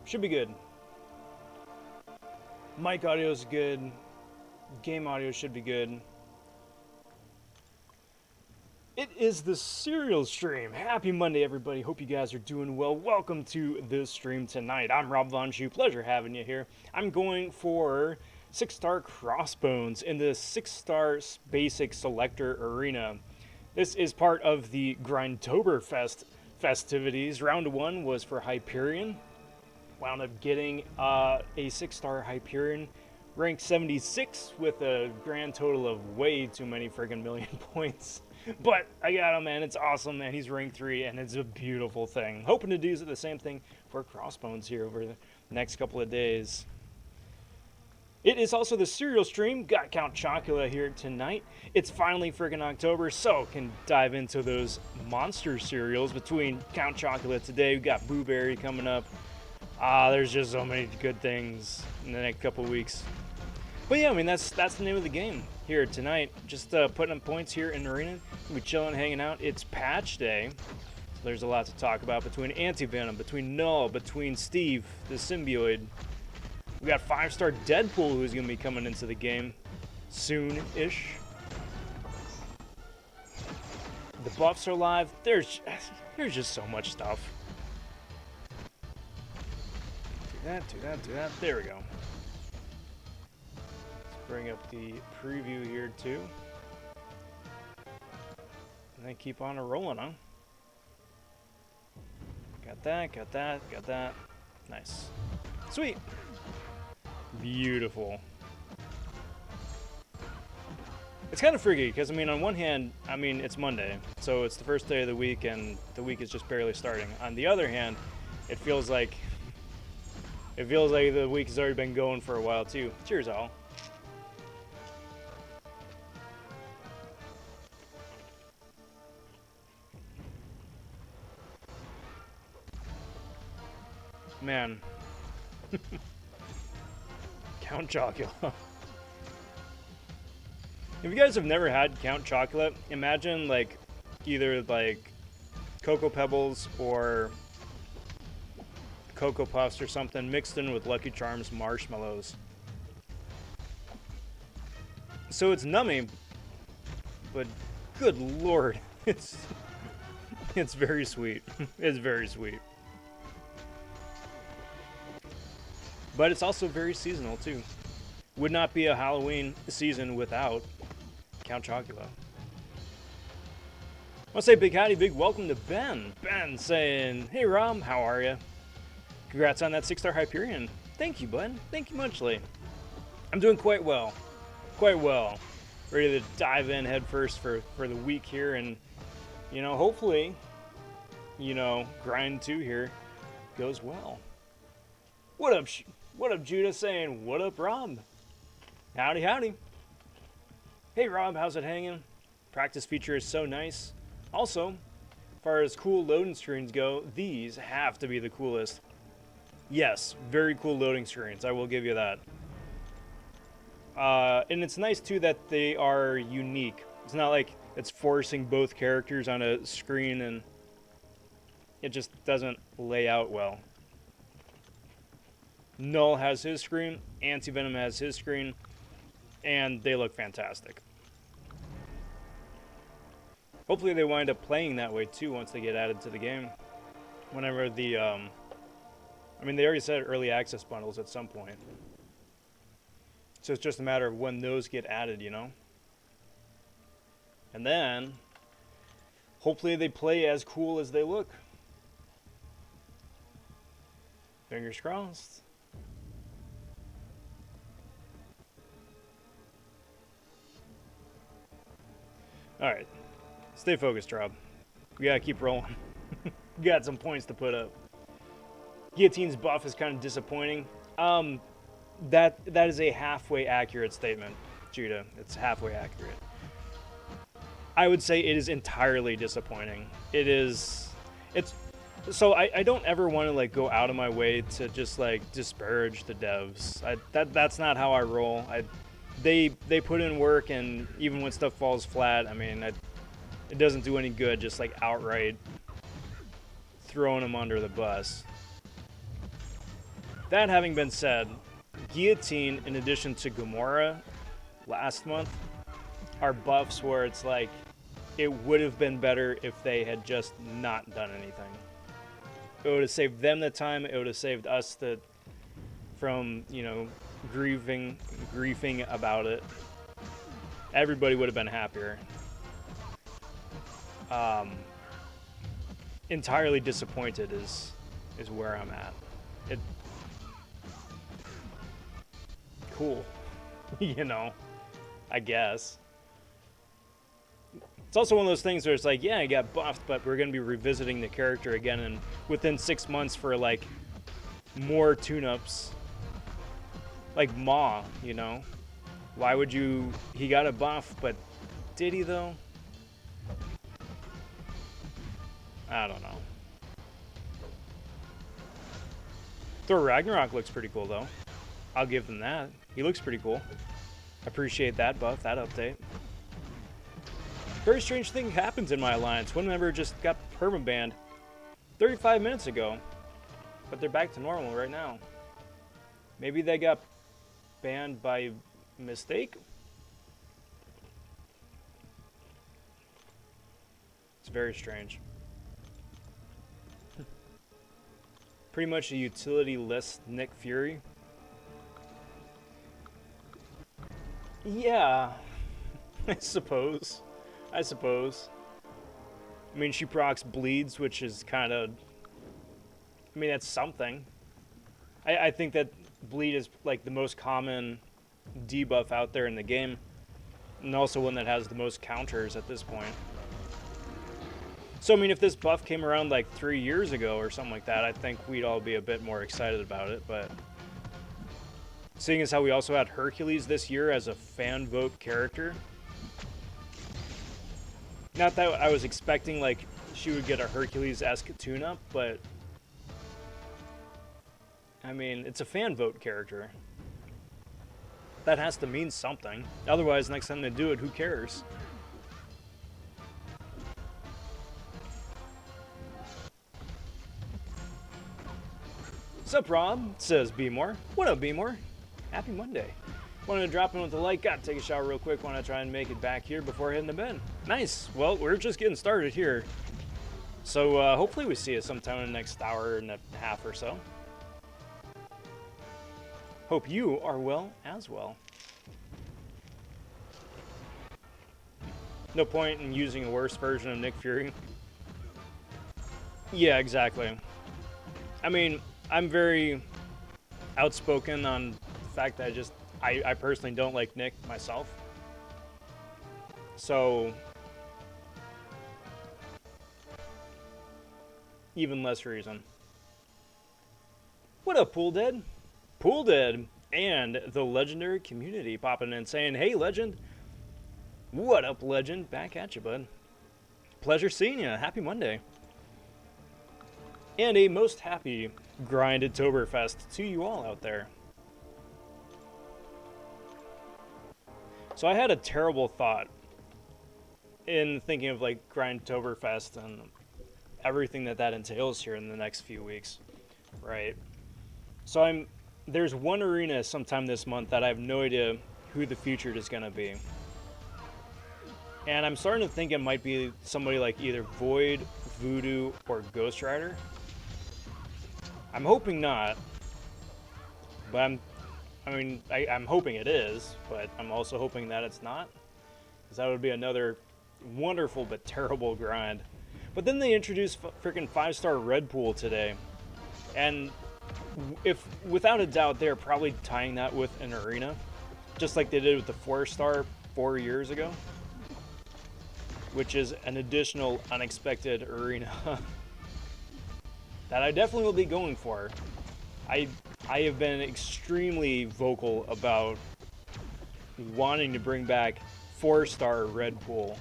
Should be good. Mic audio is good. Game audio should be good. It is the Serial Stream. Happy Monday, everybody. Hope you guys are doing well. Welcome to this stream tonight. I'm Rob vonShoe. Pleasure having you here. I'm going for 6-star Crossbones in the 6-star Basic Selector Arena. This is part of the GRINDtoberfest festivities. Round 1 was for Hyperion. Wound up getting a 6-star Hyperion, ranked 76 with a grand total of way too many friggin' million points. But I got him, man. It's awesome, man. He's rank 3, and it's a beautiful thing. Hoping to do the same thing for Crossbones here over the next couple of days. It is also the Serial Stream. Got Count Chocula here tonight. It's finally friggin' October, so can dive into those monster cereals between Count Chocula today. We got Blueberry coming up. There's just so many good things in the next couple of weeks. But yeah, I mean, that's the name of the game here tonight. Just putting up points here in the arena. We're chilling, hanging out. It's patch day. So there's a lot to talk about between Anti-Venom, between Null, between Steve, the symbiote. We got 5-star Deadpool who's going to be coming into the game soon-ish. The buffs are live. There's just so much stuff. Do that. There we go. Let's bring up the preview here too. And then keep on rolling, huh? Got that. Nice. Sweet. Beautiful. It's kind of freaky because, I mean, on one hand, I mean, it's Monday, so it's the first day of the week and the week is just barely starting. On the other hand, it feels like the week has already been going for a while too. Cheers, all. Man. Count Chocula. If you guys have never had Count Chocula, imagine like either like Cocoa Pebbles or Cocoa Puffs or something mixed in with Lucky Charms marshmallows. So it's nummy, but good lord, it's very sweet. It's very sweet. But it's also very seasonal too. Would not be a Halloween season without Count Chocula. I want to say big howdy, big welcome to Ben. Ben saying, hey Rob, how are you? Congrats on that 6-star Hyperion. Thank you, bud. Thank you muchly. I'm doing quite well. Quite well. Ready to dive in head first for the week here and, you know, hopefully, you know, Grind 2 here goes well. What up, Judah saying, what up, Rob? Howdy, howdy. Hey, Rob, how's it hanging? Practice feature is so nice. Also, as far as cool loading screens go, these have to be the coolest. Yes, very cool loading screens. I will give you that. And it's nice, too, that they are unique. It's not like it's forcing both characters on a screen and it just doesn't lay out well. Null has his screen, Anti-Venom has his screen, and they look fantastic. Hopefully they wind up playing that way, too, once they get added to the game. Whenever the, I mean, they already said early access bundles at some point. So it's just a matter of when those get added, you know? And then, hopefully they play as cool as they look. Fingers crossed. Alright. Stay focused, Rob. We gotta keep rolling. We got some points to put up. Guillotine's buff is kind of disappointing. That is a halfway accurate statement, Judah. It's halfway accurate. I would say it is entirely disappointing. So I don't ever want to like go out of my way to just like disparage the devs. That's not how I roll. They put in work, and even when stuff falls flat, I mean, it doesn't do any good just like outright throwing them under the bus. That having been said, Guillotine, in addition to Gamora last month, are buffs where it's like, it would have been better if they had just not done anything. It would have saved them the time, it would have saved us from, you know, griefing about it. Everybody would have been happier. Entirely disappointed is where I'm at. Cool. You know, I guess. It's also one of those things where it's like, yeah, I got buffed, but we're going to be revisiting the character again and within 6 months for, like, more tune-ups. Like Maw, you know? Why would you... He got a buff, but did he, though? I don't know. Thor Ragnarok looks pretty cool, though. I'll give them that. He looks pretty cool. Appreciate that buff, that update. Very strange thing happens in my alliance. One member just got permabanned 35 minutes ago, but they're back to normal right now. Maybe they got banned by mistake? It's very strange. Pretty much a utility-less Nick Fury. Yeah, I suppose. I mean, she procs bleeds, which is kind of... I mean, that's something. I think that bleed is, like, the most common debuff out there in the game. And also one that has the most counters at this point. So, I mean, if this buff came around, like, 3 years ago or something like that, I think we'd all be a bit more excited about it, but... Seeing as how we also had Hercules this year as a fan vote character. Not that I was expecting, like, she would get a Hercules-esque tune-up, but... I mean, it's a fan vote character. That has to mean something. Otherwise, next time they do it, who cares? What's up, Rob? Says B-More. What up, B-More? Happy Monday. Wanted to drop in with a like. Got to take a shower real quick. Want to try and make it back here before heading to bed. Nice. Well, we're just getting started here. So hopefully we see you sometime in the next hour and a half or so. Hope you are well as well. No point in using a worse version of Nick Fury. Yeah, exactly. I mean, I'm very outspoken on the fact that I personally don't like Nick myself. So, even less reason. What up, Pool Dead? Pool Dead and the legendary community popping in saying, hey, Legend. What up, Legend? Back at you, bud. Pleasure seeing you. Happy Monday. And a most happy GRINDtoberfest to you all out there. So I had a terrible thought in thinking of, like, GRINDtoberfest and everything that entails here in the next few weeks, right? So there's one arena sometime this month that I have no idea who the featured is going to be. And I'm starting to think it might be somebody like either Void, Voodoo, or Ghost Rider. I'm hoping not, but I'm hoping it is, but I'm also hoping that it's not, because that would be another wonderful but terrible grind. But then they introduced freaking 5-star Red Pool today, and if without a doubt they're probably tying that with an arena, just like they did with the 4-star 4 years ago, which is an additional unexpected arena that I definitely will be going for. I have been extremely vocal about wanting to bring back 4-star Red Pool.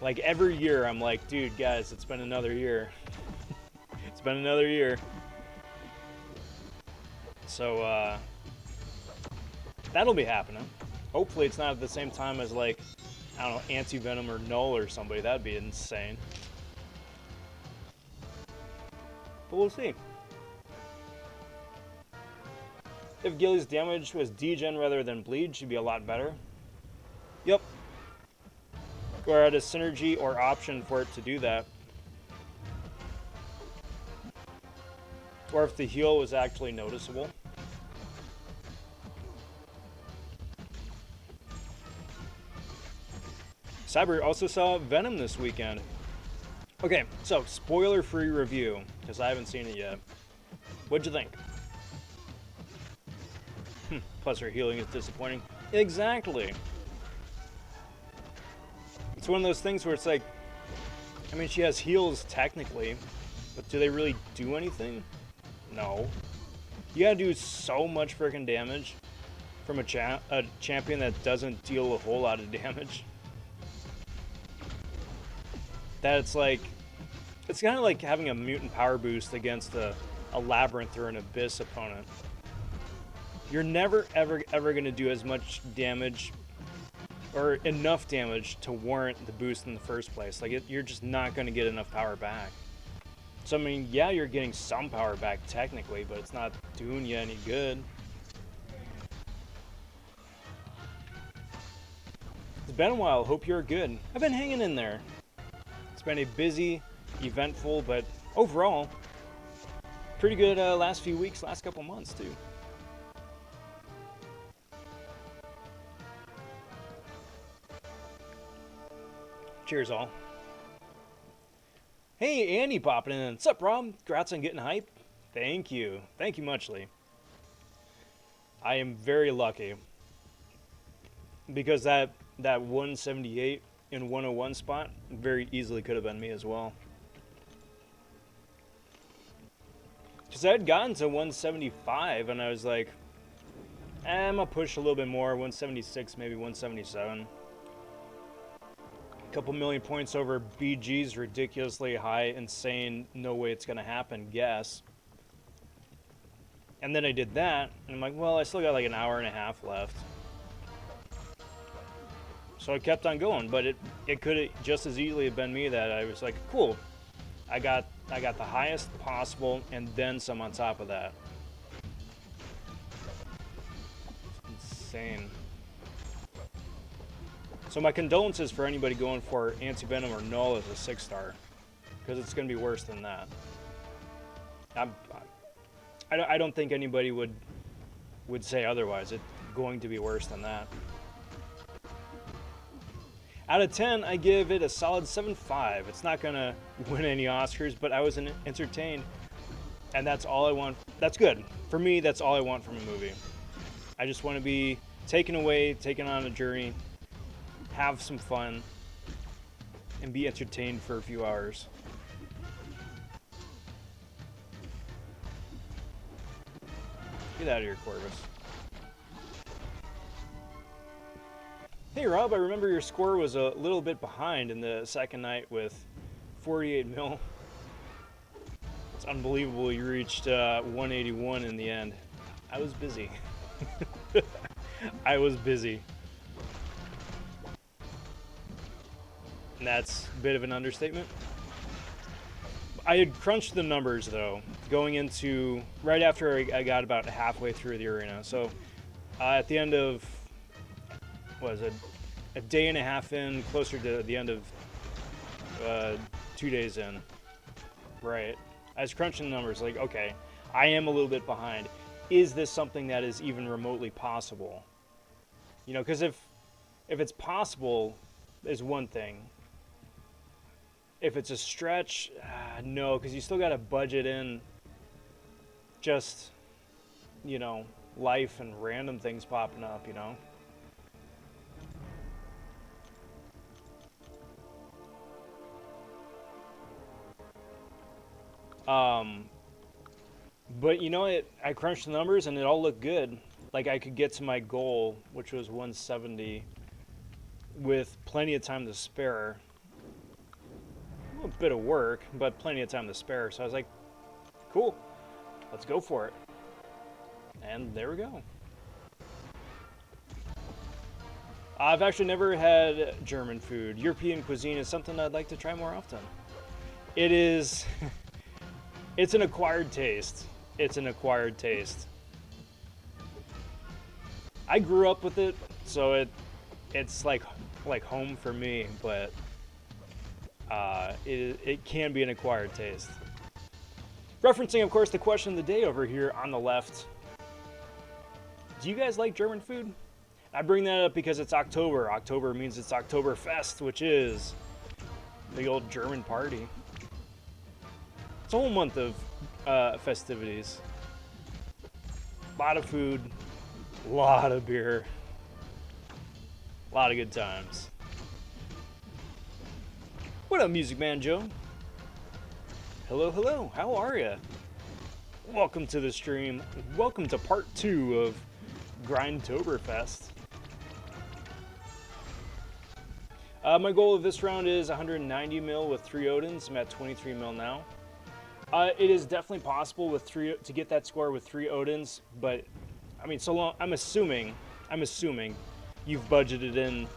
Like every year I'm like, dude, guys, it's been another year. It's been another year. So that'll be happening. Hopefully it's not at the same time as, like, I don't know, Anti-Venom or Null or somebody. That'd be insane. But we'll see. If Gilly's damage was degen rather than bleed, she'd be a lot better. Yep. Or at a synergy or option for it to do that. Or if the heal was actually noticeable. Cyber also saw Venom this weekend. Okay, so spoiler-free review, because I haven't seen it yet. What'd you think? Plus her healing is disappointing. Exactly. It's one of those things where it's like, I mean, she has heals technically, but do they really do anything? No. You gotta do so much freaking damage from a champion that doesn't deal a whole lot of damage. That it's like, it's kind of like having a mutant power boost against a labyrinth or an abyss opponent. You're never ever going to do as much damage or enough damage to warrant the boost in the first place. Like, you're just not going to get enough power back. So I mean, yeah, you're getting some power back technically, but it's not doing you any good. It's been a while. Hope you're good. I've been hanging in there. It's been a busy, eventful, but overall pretty good last few weeks, last couple months too. Cheers all. Hey, Andy popping in. What's up, Rob? Congrats on getting hype. Thank you. Thank you muchly. I am very lucky. Because that 178 in 101 spot very easily could have been me as well. Because I had gotten to 175 and I was like, I'm going to push a little bit more, 176, maybe 177. Couple million points over BG's ridiculously high, insane, no way it's gonna happen guess. And then I did that, and I'm like, well, I still got like an hour and a half left. So I kept on going, but it could have just as easily have been me that I was like, cool, I got the highest possible and then some on top of that. It's insane. So my condolences for anybody going for Anti-Venom or Null as a 6-star, because it's going to be worse than that. I don't think anybody would say otherwise. It's going to be worse than that. Out of 10, I give it a solid 7.5. It's not going to win any Oscars, but I was entertained, and that's all I want. That's good. For me, that's all I want from a movie. I just want to be taken away, taken on a journey, have some fun, and be entertained for a few hours. Get out of here, Corvus. Hey Rob, I remember your score was a little bit behind in the second night with 48 mil. It's unbelievable you reached 181 in the end. I was busy. I was busy. And that's a bit of an understatement. I had crunched the numbers though, going into right after I got about halfway through the arena. So at the end of, what was it, a day and a half in, closer to the end of 2 days in, right? I was crunching the numbers like, okay, I am a little bit behind. Is this something that is even remotely possible? You know, because if it's possible, is one thing. If it's a stretch, no, because you still got to budget in just, you know, life and random things popping up, you know? But you know, I crunched the numbers and it all looked good. Like I could get to my goal, which was 170, with plenty of time to spare. A bit of work, but plenty of time to spare. So I was like, cool, let's go for it. And there we go. I've actually never had German food. European cuisine is something I'd like to try more often. It is, it's an acquired taste. It's an acquired taste. I grew up with it, so it's like home for me, but it can be an acquired taste. Referencing, of course, the question of the day over here on the left. Do you guys like German food? I bring that up because it's October. October means it's Oktoberfest, which is the old German party. It's a whole month of festivities. A lot of food, a lot of beer, a lot of good times. What up, Music Man Joe? Hello, hello, how are ya? Welcome to the stream. Welcome to part 2 of GRINDtoberfest. My goal of this round is 190 mil with 3 Odins. I'm at 23 mil now. It is definitely possible with to get that score with 3 Odins, but I mean, so long. I'm assuming you've budgeted in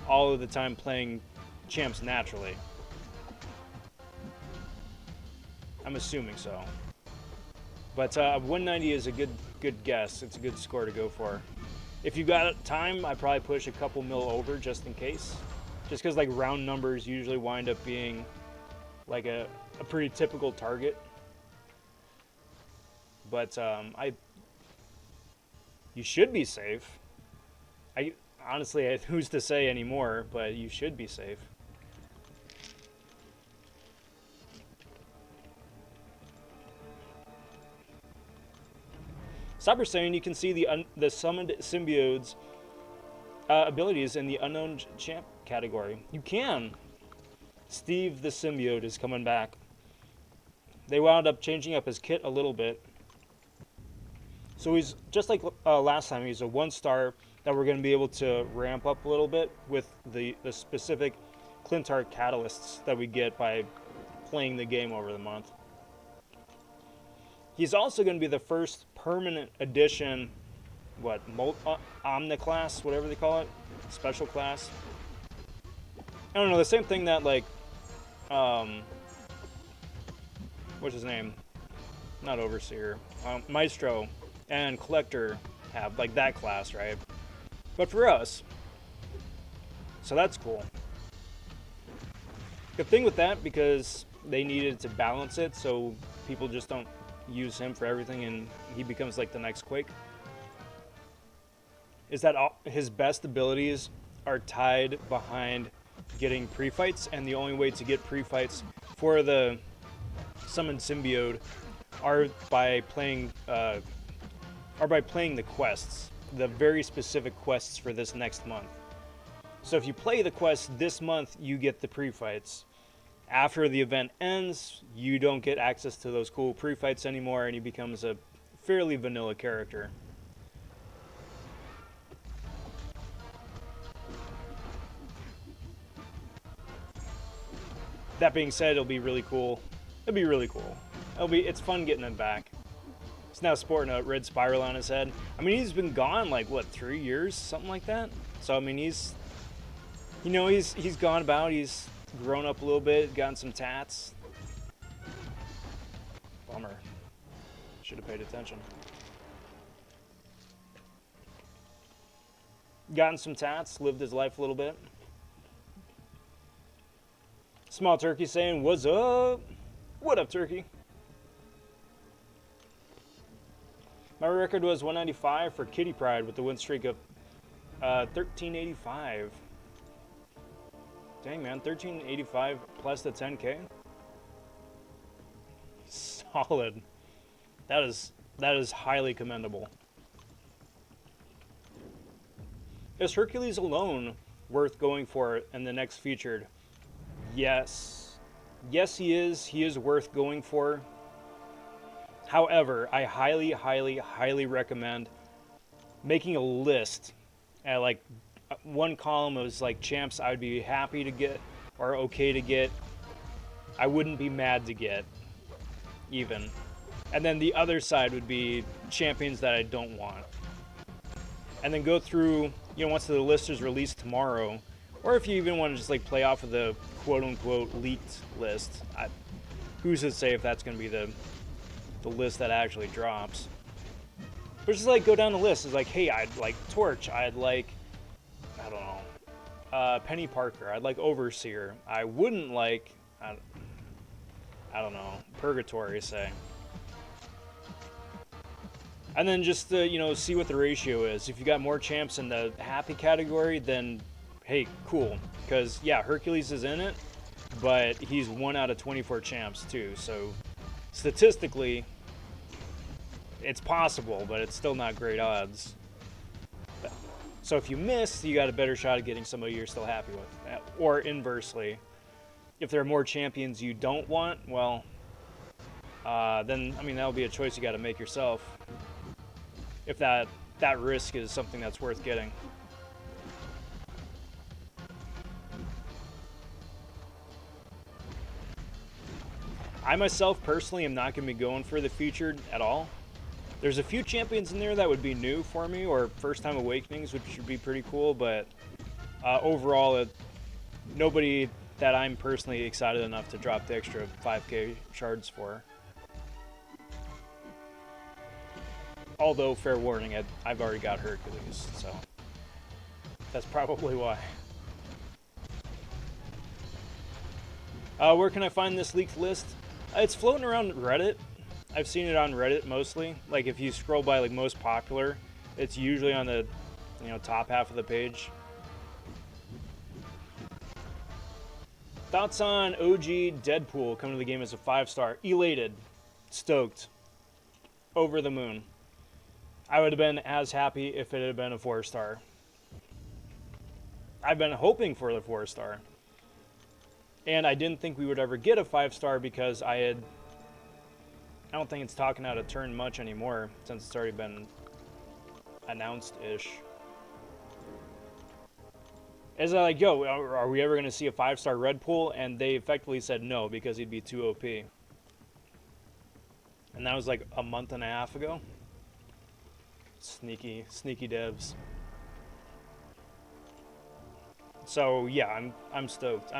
all of the time playing champs naturally. I'm assuming so. But 190 is a good guess. It's a good score to go for. If you've got time, I'd probably push a couple mil over just in case. Just because like round numbers usually wind up being like a pretty typical target. But you should be safe. Honestly, who's to say anymore, but you should be safe. Cyber saying you can see the summoned symbiote's abilities in the unknown champ category. You can. Steve the symbiote is coming back. They wound up changing up his kit a little bit. So he's just like last time. He's a 1-star that we're going to be able to ramp up a little bit with the specific Clintar catalysts that we get by playing the game over the month. He's also going to be the first permanent edition, Omni class, whatever they call it, special class. I don't know, the same thing that like, what's his name? Not Overseer, Maestro and Collector have, like that class, right? But for us, so that's cool. Good thing with that, because they needed to balance it so people just don't use him for everything and he becomes like the next Quake, is that his best abilities are tied behind getting pre-fights, and the only way to get pre-fights for the summoned symbiote are by playing the quests, the very specific quests for this next month. So if you play the quest this month, you get the pre-fights. After the event ends, you don't get access to those cool pre-fights anymore, and he becomes a fairly vanilla character. That being said, it'll be really cool. It'll be really cool. It's fun getting him back. He's now sporting a red spiral on his head. I mean, he's been gone like what, 3 years, something like that. So I mean, he's gone about. He's grown up a little bit, gotten some tats. Bummer. Should have paid attention. Gotten some tats, lived his life a little bit. Small Turkey saying, "What's up? What up, Turkey?" My record was 195 for Kitty Pride with the win streak of 1385. Dang, man, 1385 plus the 10K. Solid. That is highly commendable. Is Hercules alone worth going for in the next featured? Yes. Yes, he is. He is worth going for. However, I highly, highly, highly recommend making a list at like one column of like champs I would be happy to get or okay to get. I wouldn't be mad to get even. And then the other side would be champions that I don't want. And then go through, once the list is released tomorrow, or if you even want to just like play off of the quote-unquote leaked list, who's to say if that's going to be the list that actually drops. But just like go down the list. It's like, hey, I'd like Torch. I'd like, I don't know, Penny Parker. I'd like Overseer. I wouldn't like, I don't know, Purgatory, say. And then just, you know, see what the ratio is. If you got more champs in the happy category, then, hey, cool. Because, yeah, Hercules is in it, but he's 1 out of 24 champs, too. So, statistically, it's possible, but it's still not great odds. So if you miss, you got a better shot at getting somebody you're still happy with. Or inversely, if there are more champions you don't want, well, then, I mean, that'll be a choice you got to make yourself. If that risk is something that's worth getting. I myself personally am not going to be going for the featured at all. There's a few champions in there that would be new for me, or first time awakenings, which would be pretty cool, but overall, nobody that I'm personally excited enough to drop the extra 5k shards for. Although, fair warning, I've already got Hercules, so that's probably why. Where can I find this leaked list? It's floating around Reddit. I've seen it on Reddit mostly. Like if you scroll by like most popular, it's usually on the, you know, top half of the page. Thoughts on OG Deadpool coming to the game as a 5-star? Elated, stoked, over the moon. I would have been as happy if it had been a 4-star. I've been hoping for the 4-star. And I didn't think we would ever get a 5-star because I don't think it's talking out of turn much anymore since it's already been announced-ish. As I like, yo, are we ever going to see a 5-star Red Pool? And they effectively said no because he'd be too OP. And that was like a month and a half ago. Sneaky devs. So yeah, I'm stoked.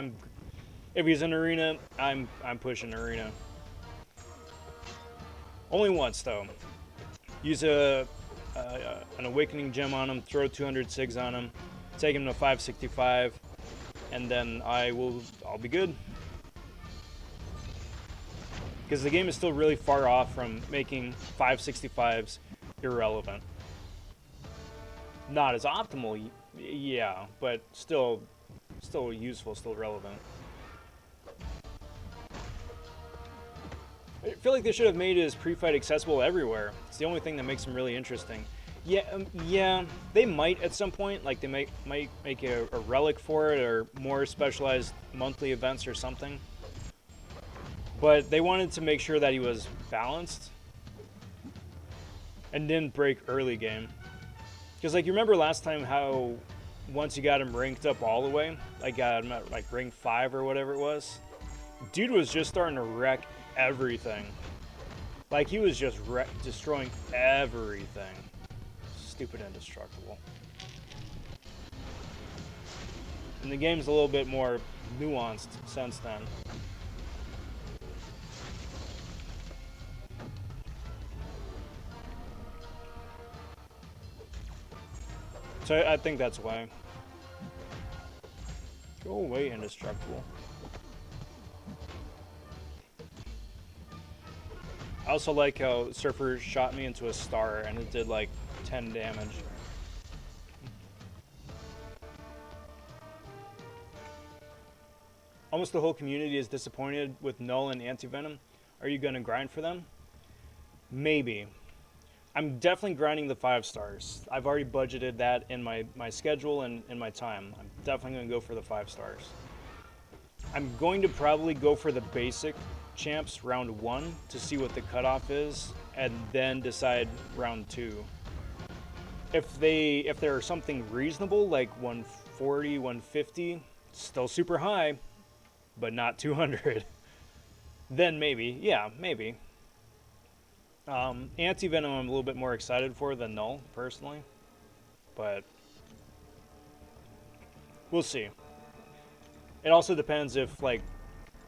If he's in arena, I'm pushing arena. Only once though. Use an awakening gem on him, throw 200 sigs on him, take him to 565, and then I'll be good. Because the game is still really far off from making 565s irrelevant. Not as optimal, yeah, but still useful, still relevant. I feel like they should have made his pre-fight accessible everywhere. It's the only thing that makes him really interesting. Yeah, they might at some point, like they might make a relic for it or more specialized monthly events or something. But they wanted to make sure that he was balanced and didn't break early game. Because like you remember last time how once you got him ranked up all the way, like got him at like rank 5 or whatever it was, dude was just starting to wreck everything. Like he was just destroying everything. Stupid indestructible. And the game's a little bit more nuanced since then. So I think that's why. Go away, indestructible. I also like how Surfer shot me into a star and it did like 10 damage. Almost the whole community is disappointed with Null and Anti-Venom. Are you gonna grind for them? Maybe. I'm definitely grinding the 5 stars. I've already budgeted that in my schedule and in my time. I'm definitely gonna go for the 5 stars. I'm going to probably go for the basic champs round 1 to see what the cutoff is, and then decide round 2. If they're something reasonable, like 140, 150, still super high, but not 200, then maybe, yeah, maybe. Anti-Venom I'm a little bit more excited for than Null, personally, but we'll see. It also depends if, like,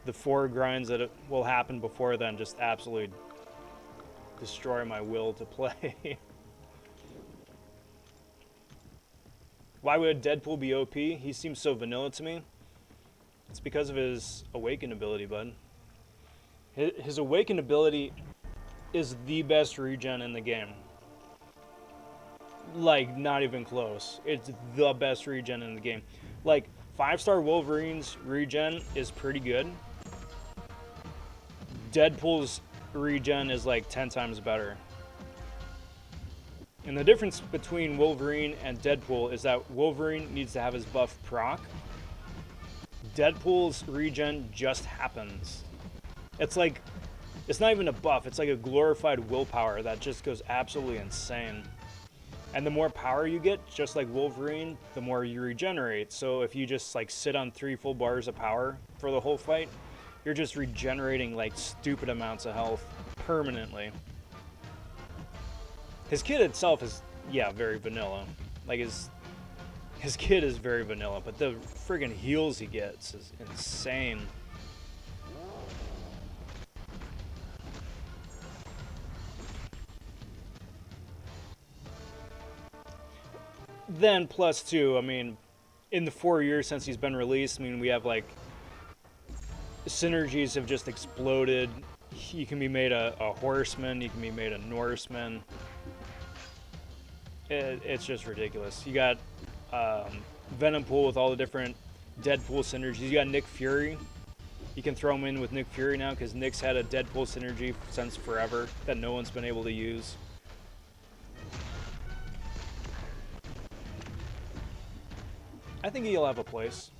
the 4 grinds that will happen before then just absolutely destroy my will to play. Why would Deadpool be OP? He seems so vanilla to me. It's because of his Awaken ability, bud. His Awaken ability is the best regen in the game. Like, not even close. It's the best regen in the game. Like, 5-star Wolverine's regen is pretty good. Deadpool's regen is like 10 times better. And the difference between Wolverine and Deadpool is that Wolverine needs to have his buff proc. Deadpool's regen just happens. It's like, it's not even a buff, it's like a glorified willpower that just goes absolutely insane. And the more power you get, just like Wolverine, the more you regenerate. So if you just like sit on 3 full bars of power for the whole fight, you're just regenerating like stupid amounts of health permanently. His kit itself is, yeah, very vanilla. Like his kit is very vanilla, but the friggin' heals he gets is insane. Then plus 2, I mean, in the 4 years since he's been released, I mean, we have like, synergies have just exploded. You can be made a horseman, you can be made a Norseman. It's just ridiculous. You got Venompool with all the different Deadpool synergies. You got Nick Fury. You can throw him in with Nick Fury now because Nick's had a Deadpool synergy since forever that no one's been able to use. I think he'll have a place.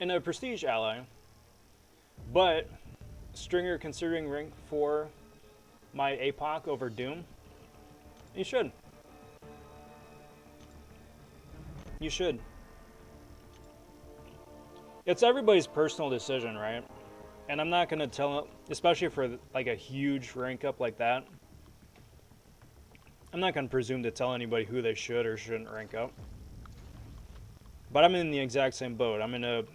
In a prestige ally, but Stringer considering rank 4 my APOC over Doom? You should. You should. It's everybody's personal decision, right? And I'm not going to tell, especially for like a huge rank up like that, I'm not going to presume to tell anybody who they should or shouldn't rank up. But I'm in the exact same boat. I'm in an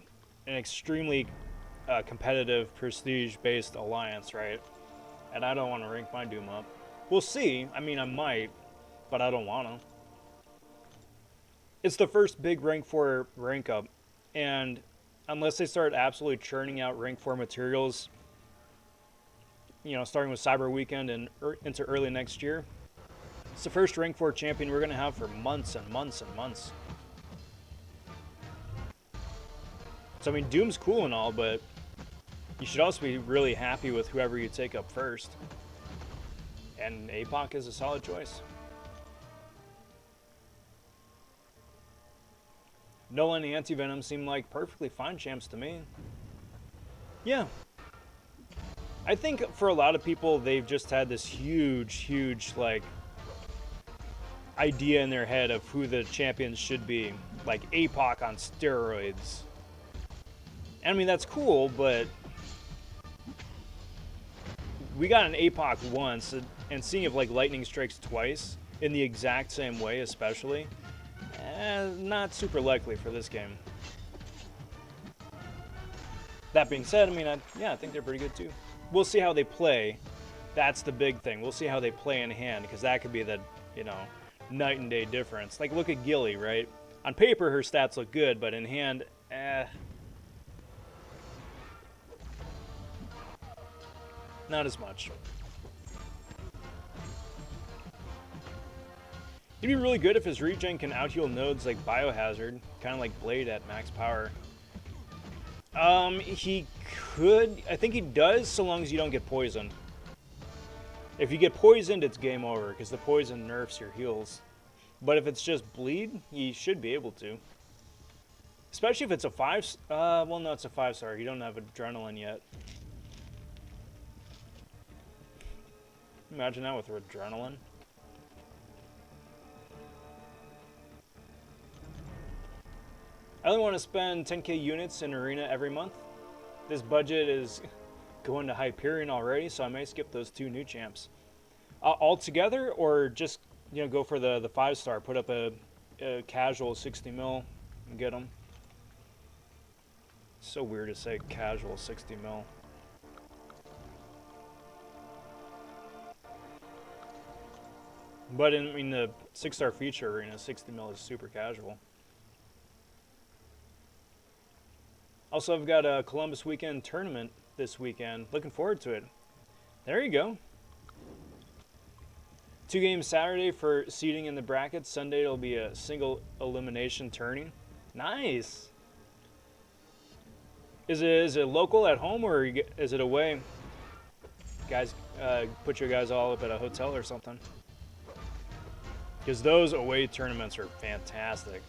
extremely competitive, prestige-based alliance, right? And I don't want to rank my Doom up. We'll see. I mean, I might, but I don't want to. It's the first big rank 4 rank up, and unless they start absolutely churning out rank 4 materials, you know, starting with Cyber Weekend and into early next year, it's the first rank 4 champion we're going to have for months and months and months. So, I mean, Doom's cool and all, but you should also be really happy with whoever you take up first. And APOC is a solid choice. Nolan and Anti-Venom seem like perfectly fine champs to me. Yeah. I think for a lot of people, they've just had this huge, like, idea in their head of who the champions should be. Like, APOC on steroids. I mean, that's cool, but we got an APOC once, and seeing if, like, lightning strikes twice, in the exact same way especially, not super likely for this game. That being said, I mean, I think they're pretty good too. We'll see how they play. That's the big thing. We'll see how they play in hand, because that could be the, you know, night and day difference. Like, look at Gilly, right? On paper, her stats look good, but in hand, not as much. He'd be really good if his regen can out-heal nodes like Biohazard, kind of like Blade at max power. He could. I think he does, so long as you don't get poisoned. If you get poisoned, it's game over, because the poison nerfs your heals. But if it's just bleed, he should be able to. Especially if it's a 5... well, no, it's a 5-star. You don't have Adrenaline yet. Imagine that with Adrenaline. I only want to spend 10k units in Arena every month. This budget is going to Hyperion already, so I may skip those 2 new champs. Altogether, or just, you know, go for the 5-star, put up a casual 60 mil and get them. So weird to say casual 60 mil. But in the 6-star feature arena, 60 mil is super casual. Also, I've got a Columbus weekend tournament this weekend. Looking forward to it. There you go. 2 games Saturday for seeding in the brackets. Sunday it'll be a single elimination tourney. Nice. Is it local at home or is it away? Guys, put your guys all up at a hotel or something. Because those away tournaments are fantastic.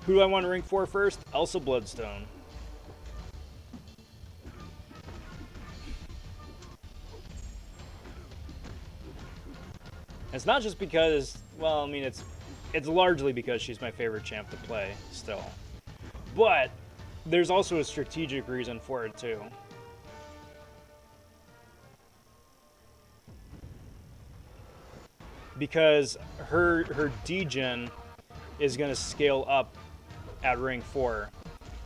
Who do I want to rank for first? Elsa Bloodstone. It's not just because, well, I mean, it's largely because she's my favorite champ to play still. But there's also a strategic reason for it too. Because her degen is going to scale up at rank 4.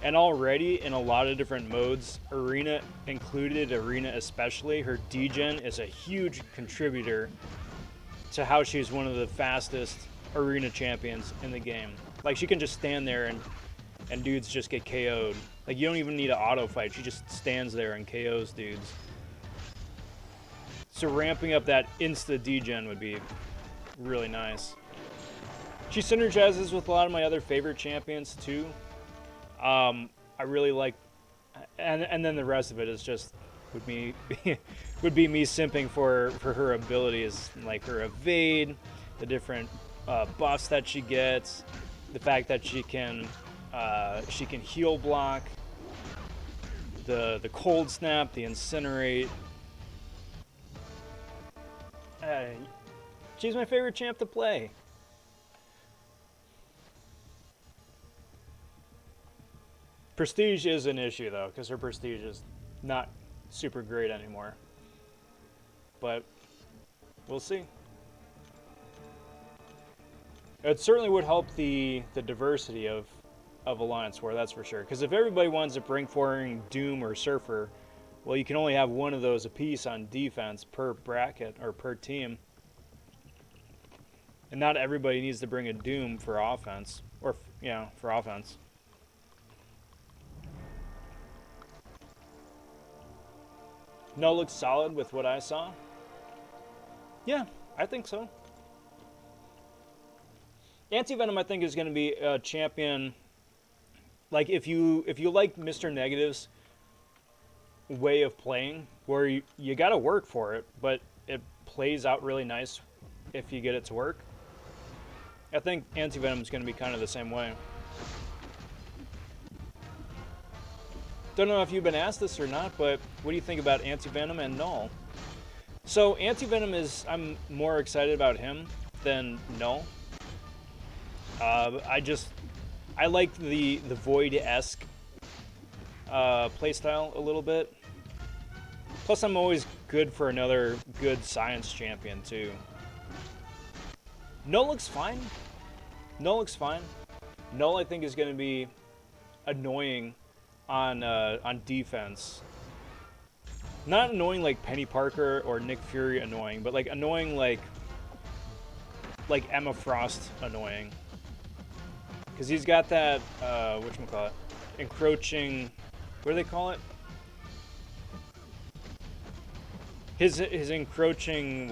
And already in a lot of different modes, Arena included, Arena especially, her degen is a huge contributor to how she's one of the fastest Arena champions in the game. Like, she can just stand there and dudes just get KO'd. Like, you don't even need an auto fight. She just stands there and KOs dudes. So ramping up that insta degen would be really nice. She synergizes with a lot of my other favorite champions too. I really like, and then the rest of it is just would be me simping for her abilities, like her evade, the different buffs that she gets, the fact that she can heal block, the cold snap, the incinerate. She's my favorite champ to play. Prestige is an issue though, because her prestige is not super great anymore. But we'll see. It certainly would help the diversity of Alliance War, that's for sure. Because if everybody wants to bring forward Doom or Surfer, well, you can only have one of those apiece on defense per bracket or per team. And not everybody needs to bring a Doom for offense, or for offense. No, looks solid with what I saw. Yeah, I think so. Anti-Venom, I think, is going to be a champion. Like, if you like Mr. Negative's way of playing, where you got to work for it, but it plays out really nice if you get it to work. I think Anti-Venom is going to be kind of the same way. Don't know if you've been asked this or not, but what do you think about Anti-Venom and Null? So Anti-Venom I'm more excited about him than Null. I like the Void-esque playstyle a little bit. Plus, I'm always good for another good science champion too. Null looks fine. Null looks fine. Null, I think, is going to be annoying on defense. Not annoying like Penny Parker or Nick Fury annoying, but like annoying like Emma Frost annoying. Because he's got that, whatchamacallit, encroaching, what do they call it? His encroaching,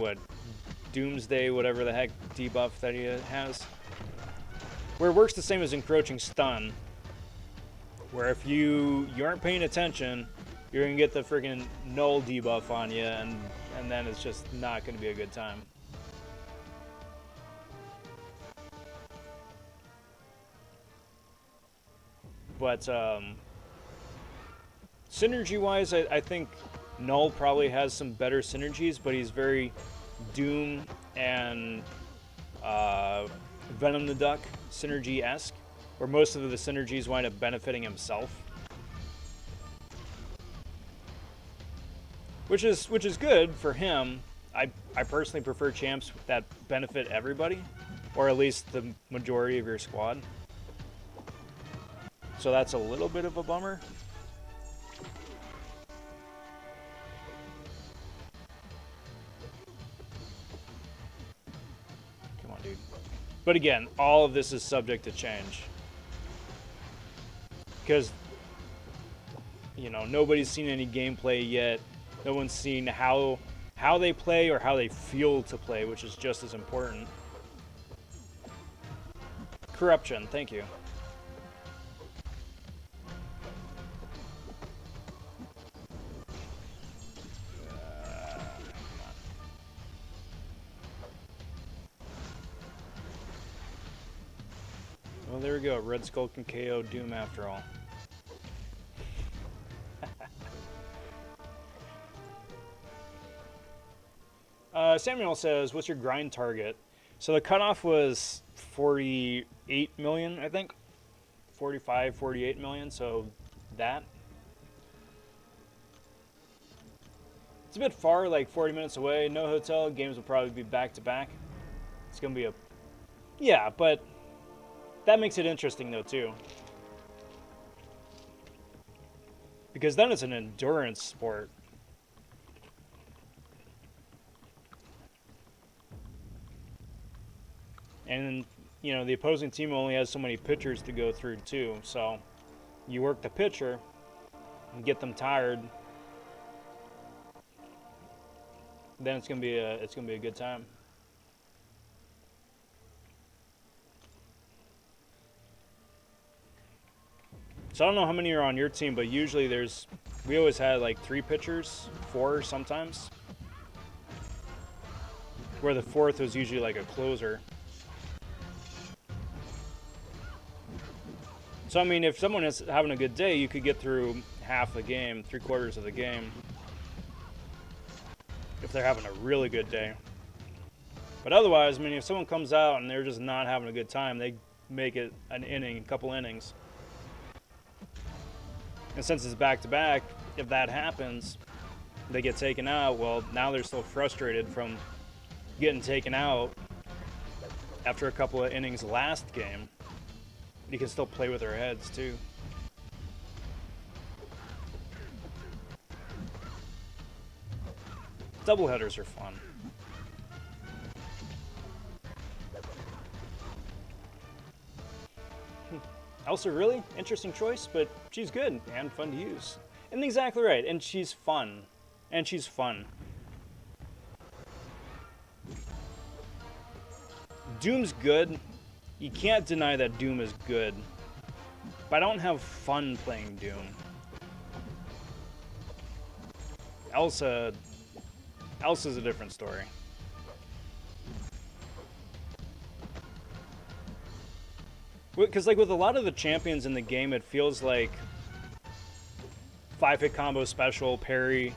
Doomsday, whatever the heck debuff that he has. Where it works the same as encroaching stun. Where if you aren't paying attention, you're going to get the friggin' Null debuff on you, and then it's just not going to be a good time. But synergy-wise, I think Null probably has some better synergies, but he's very Doom and Venom the Duck synergy-esque, where most of the synergies wind up benefiting himself. Which is good for him. I personally prefer champs that benefit everybody, or at least the majority of your squad. So that's a little bit of a bummer. But again, all of this is subject to change. Because, you know, nobody's seen any gameplay yet. No one's seen how they play or how they feel to play, which is just as important. Corruption, thank you. Well, there we go. Red Skull can KO Doom after all. Samuel says, what's your grind target? So the cutoff was 48 million, I think. 45, 48 million, so that. It's a bit far, like 40 minutes away. No hotel. Games will probably be back to back. It's going to be a... Yeah, but that makes it interesting, though, too. Because then it's an endurance sport. And, you know, the opposing team only has so many pitchers to go through, too. So, you work the pitcher and get them tired. Then it's gonna be a good time. So I don't know how many are on your team, but usually we always had like 3 pitchers, 4 sometimes. Where the 4th was usually like a closer. So, I mean, if someone is having a good day, you could get through half the game, 3/4 of the game. If they're having a really good day. But otherwise, I mean, if someone comes out and they're just not having a good time, they make it an inning, a couple innings. And since it's back-to-back, if that happens, they get taken out, well, now they're so frustrated from getting taken out after a couple of innings last game. You can still play with their heads, too. Doubleheaders are fun. Elsa, really? Interesting choice, but she's good and fun to use. And exactly right, and she's fun. And she's fun. Doom's good. You can't deny that Doom is good. But I don't have fun playing Doom. Elsa's a different story. Because, like, with a lot of the champions in the game, it feels like 5-hit combo special, parry,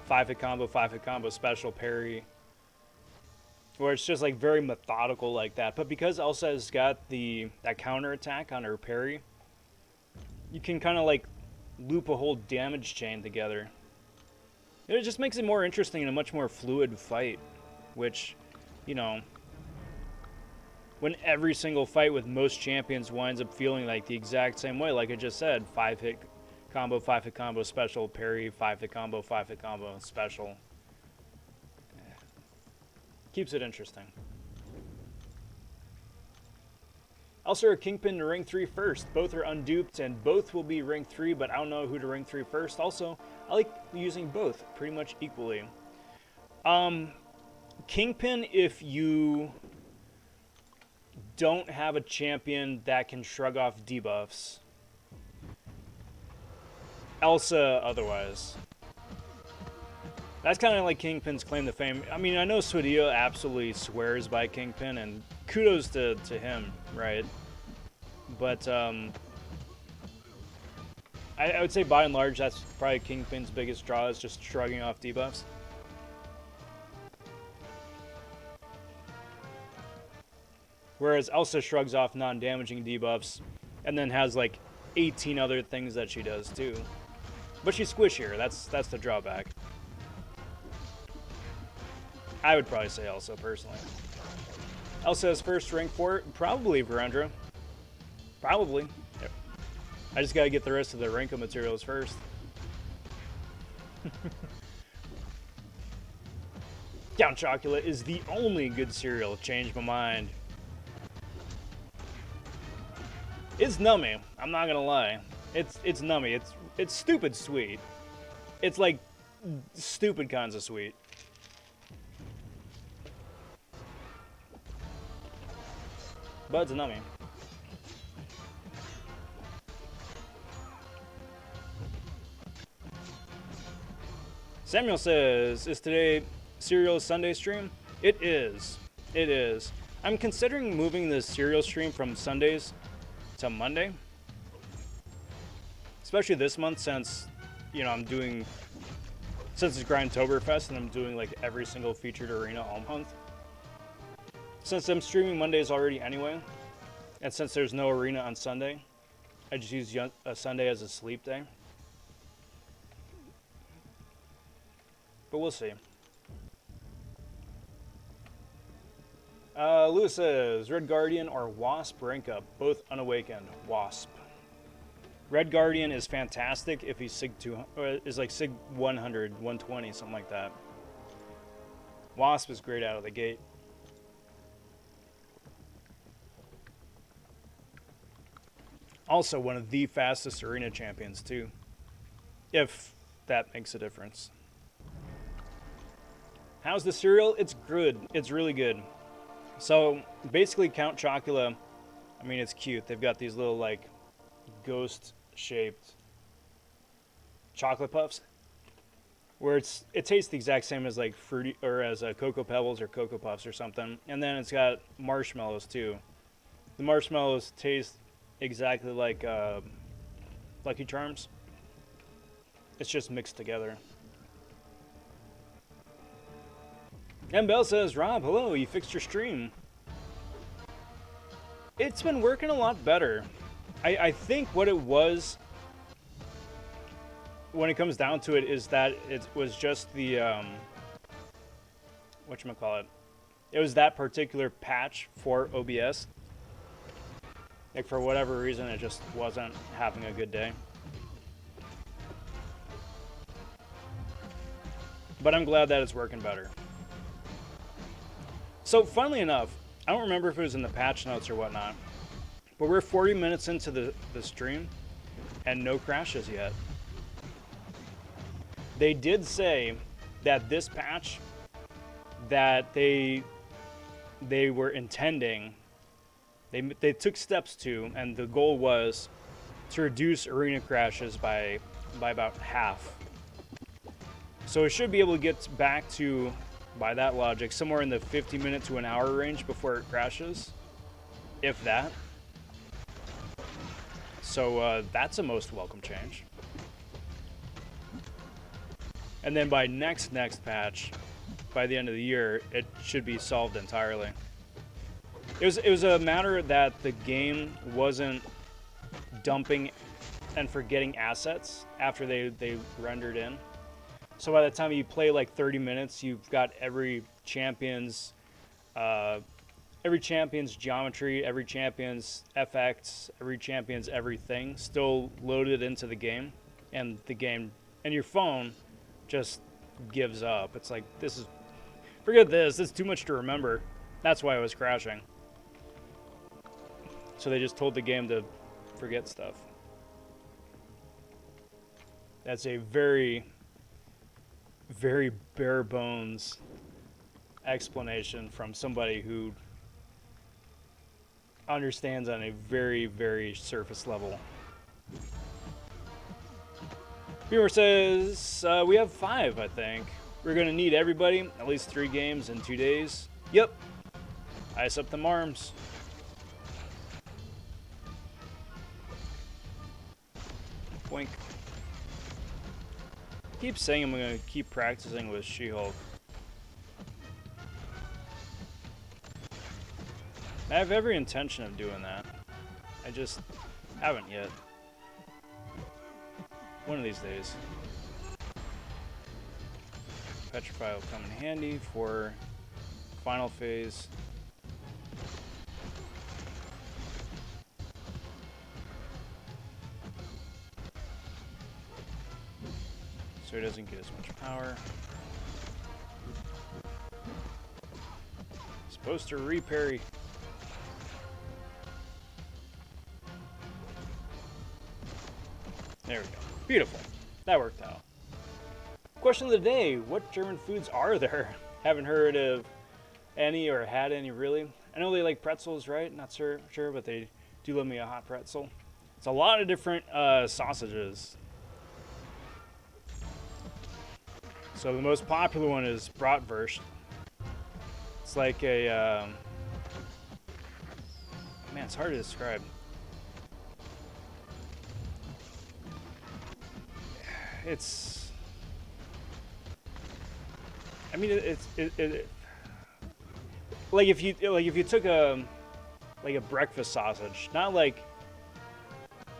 5-hit combo special, parry. Where it's just, like, very methodical like that. But because Elsa has got that counter attack on her parry, you can kind of, like, loop a whole damage chain together. It just makes it more interesting and a much more fluid fight, which, you know, when every single fight with most champions winds up feeling like the exact same way, like I just said, 5-hit combo, special, parry, 5-hit combo, special. Keeps it interesting. Elsa or Kingpin to Ring 3 first. Both are unduped, and both will be Ring 3, but I don't know who to Ring 3 first. Also, I like using both pretty much equally. Kingpin, if you don't have a champion that can shrug off debuffs. Elsa, otherwise. That's kind of like Kingpin's claim to fame. I mean, I know Swadia absolutely swears by Kingpin, and kudos to him, right? But I would say by and large, that's probably Kingpin's biggest draw, is just shrugging off debuffs. Whereas Elsa shrugs off non-damaging debuffs, and then has like 18 other things that she does too. But she's squishier, that's the drawback. I would probably say Elsa, personally. Elsa's first Ring 4, probably Verandra. Probably. Yep. I just gotta get the rest of the Rinka materials first. Down Chocolate is the only good cereal. Changed my mind. It's nummy. I'm not gonna lie. It's nummy. It's stupid sweet. It's like stupid kinds of sweet. But it's nummy. Samuel says, is today Cereal Sunday stream? It is. It is. I'm considering moving the Cereal stream from Sundays to Monday. Especially this month since, you know, since it's GRINDtoberfest and I'm doing like every single featured arena all month. Since I'm streaming Mondays already anyway, and since there's no arena on Sunday, I just use a Sunday as a sleep day. But we'll see. Lewis says, Red Guardian or Wasp rank up? Both unawakened. Wasp. Red Guardian is fantastic if he's Sig 200, or is like Sig 100, 120, something like that. Wasp is great out of the gate. Also one of the fastest arena champions too, if that makes a difference. How's the cereal? It's good. It's really good. So basically Count Chocula, I mean, it's cute. They've got these little like ghost shaped chocolate puffs where it tastes the exact same as like fruity or as Cocoa Pebbles or Cocoa Puffs or something. And then it's got marshmallows too. The marshmallows taste exactly like Lucky Charms. It's just mixed together. And Bell says, Rob, hello, you fixed your stream. It's been working a lot better. I think what it was, when it comes down to it, is that it was just the, whatchamacallit. It was that particular patch for OBS. Like, for whatever reason, it just wasn't having a good day. But I'm glad that it's working better. So, funnily enough, I don't remember if it was in the patch notes or whatnot, but we're 40 minutes into the stream, and no crashes yet. They did say that this patch that they were intending, they took steps to, and the goal was to reduce arena crashes by about half. So it should be able to get back to, by that logic, somewhere in the 50-minute to an hour range before it crashes, if that. So that's a most welcome change. And then by next patch, by the end of the year, it should be solved entirely. It was a matter that the game wasn't dumping and forgetting assets after they rendered in. So by the time you play like 30 minutes, you've got every champion's geometry, every champion's FX, every champion's everything still loaded into the game, and your phone just gives up. It's like, forget this, it's too much to remember. That's why I was crashing. So they just told the game to forget stuff. That's a very, very bare bones explanation from somebody who understands on a very, very surface level. Viewer says, we have 5, I think. We're going to need everybody, at least 3 games in 2 days. Yep. Ice up them arms. Boink. Keep saying I'm going to keep practicing with She-Hulk. I have every intention of doing that. I just haven't yet. One of these days. Petrify will come in handy for final phase. So he doesn't get as much power. Supposed to reparry. Beautiful. That worked out. Question of the day, what German foods are there? Haven't heard of any or had any really. I know they like pretzels, right? Not sure, but they do love me a hot pretzel. It's a lot of different sausages. So the most popular one is bratwurst. It's like a, man, it's hard to describe. It's, I mean, it like if you took a breakfast sausage, not like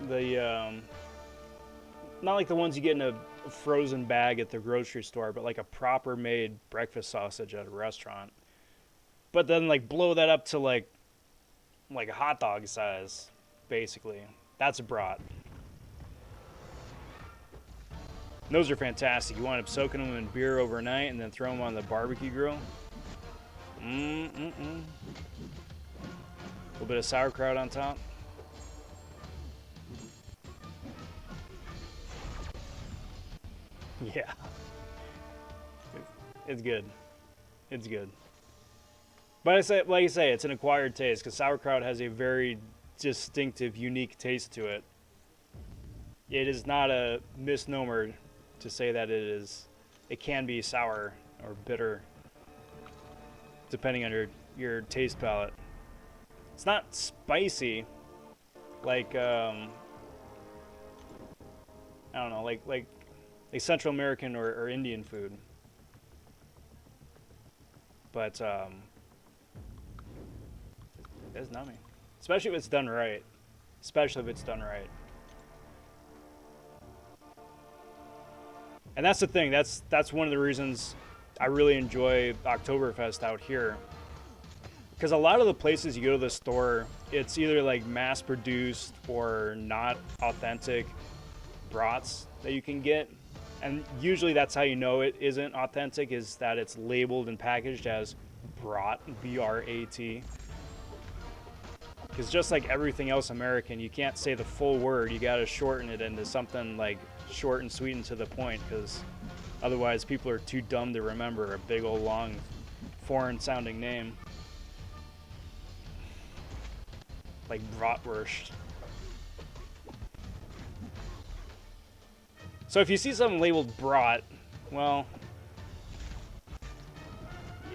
the ones you get in a frozen bag at the grocery store, but like a proper made breakfast sausage at a restaurant. But then like blow that up to like a hot dog size, basically. That's a brat. And those are fantastic. You wind up soaking them in beer overnight and then throw them on the barbecue grill. A little bit of sauerkraut on top. Yeah. It's good. It's good. But like I say, it's an acquired taste because sauerkraut has a very distinctive, unique taste to it. It is not a misnomer to say that it can be sour or bitter, depending on your taste palate. It's not spicy, like I don't know, like Central American or Indian food. But it's nummy, especially if it's done right. Especially if it's done right. And that's the thing. That's one of the reasons I really enjoy Oktoberfest out here. Because a lot of the places you go to the store, it's either like mass-produced or not authentic brats that you can get. And usually that's how you know it isn't authentic, is that it's labeled and packaged as brat, B-R-A-T. Because just like everything else American, you can't say the full word. You got to shorten it into something like short and sweet and to the point, because otherwise people are too dumb to remember a big old long foreign sounding name. Like bratwurst. So if you see something labeled brat, well,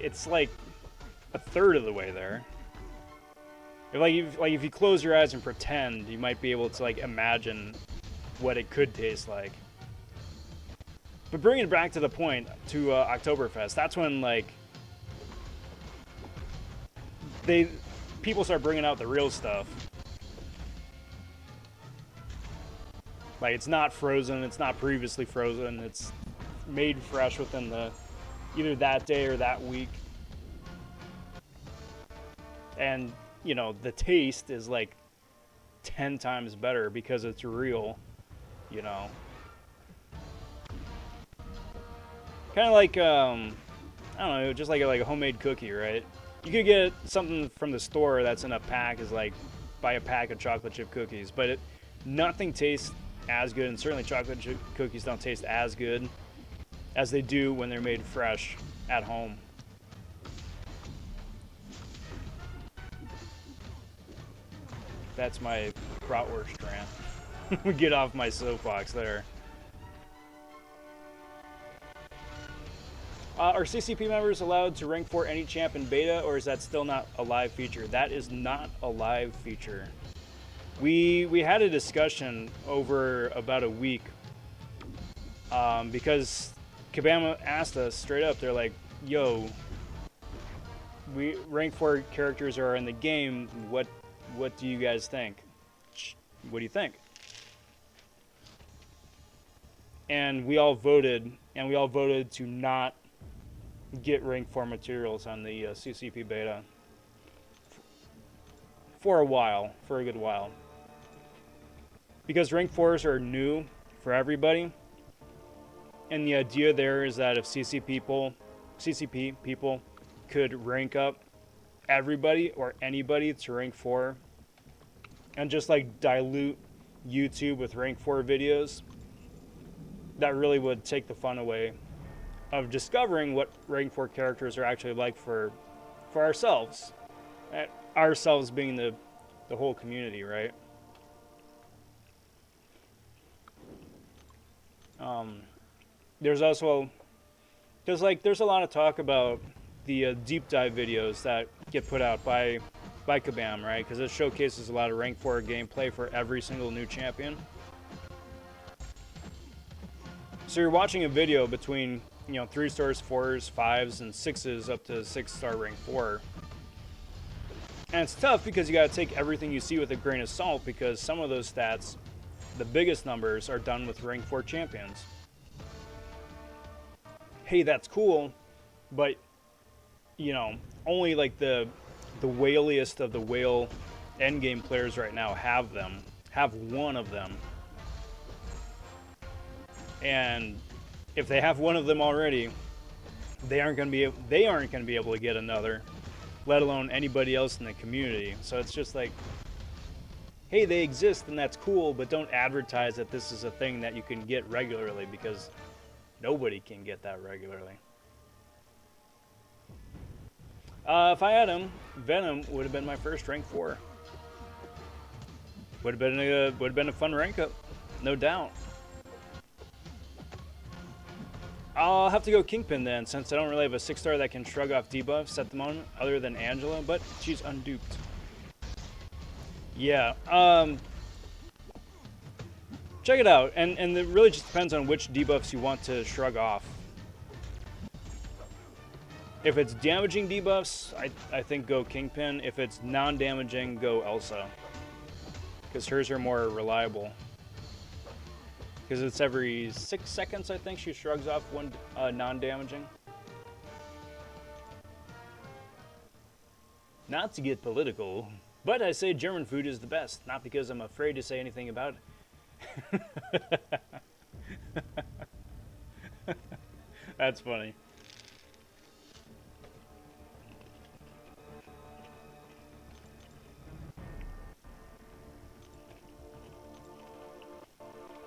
it's like a third of the way there. If you close your eyes and pretend, you might be able to like imagine what it could taste like. But bringing it back to the point, to Oktoberfest, that's when like people start bringing out the real stuff. Like, it's not frozen, it's not previously frozen, it's made fresh within either that day or that week. And, you know, the taste is like 10 times better because it's real, you know. Kind of like, I don't know, just like a homemade cookie, right? You could get something from the store that's in a pack, is like, buy a pack of chocolate chip cookies, but nothing tastes as good, and certainly chocolate chip cookies don't taste as good as they do when they're made fresh at home. That's my bratwurst rant. We get off my soapbox there. Are CCP members allowed to rank for any champ in beta, or is that still not a live feature? That is not a live feature. We had a discussion over about a week because Kabama asked us straight up. They're like, "Yo, we rank 4 characters are in the game. What do you guys think? What do you think?" And we all voted, to not get rank 4 materials on the CCP beta for a good while. Because rank 4s are new for everybody. And the idea there is that if CCP people could rank up everybody or anybody to rank 4 and just like dilute YouTube with rank 4 videos, that really would take the fun away of discovering what rank 4 characters are actually like for ourselves. Ourselves being the whole community, right? There's also, because like there's a lot of talk about the deep dive videos that get put out by Kabam, right? Because it showcases a lot of rank 4 gameplay for every single new champion. So you're watching a video between, you know, 3 stars, 4s, 5s, and 6s up to 6-star rank 4. And it's tough because you got to take everything you see with a grain of salt, because some of those stats, the biggest numbers, are done with rank 4 champions. Hey, that's cool, but, you know, only like the whaliest of the whale endgame players right now have one of them. And if they have one of them already, they aren't going to be able to get another, let alone anybody else in the community. So it's just like, hey, they exist and that's cool, but don't advertise that this is a thing that you can get regularly, because nobody can get that regularly. If I had him, Venom would have been my first rank 4. Would have been a fun rank up, no doubt. I'll have to go Kingpin then, since I don't really have a 6-star that can shrug off debuffs at the moment, other than Angela, but she's unduped. Yeah, check it out, and it really just depends on which debuffs you want to shrug off. If it's damaging debuffs, I think go Kingpin. If it's non-damaging, go Elsa, because hers are more reliable. Because it's every 6 seconds, I think, she shrugs off one non-damaging. Not to get political, but I say German food is the best, not because I'm afraid to say anything about it. That's funny.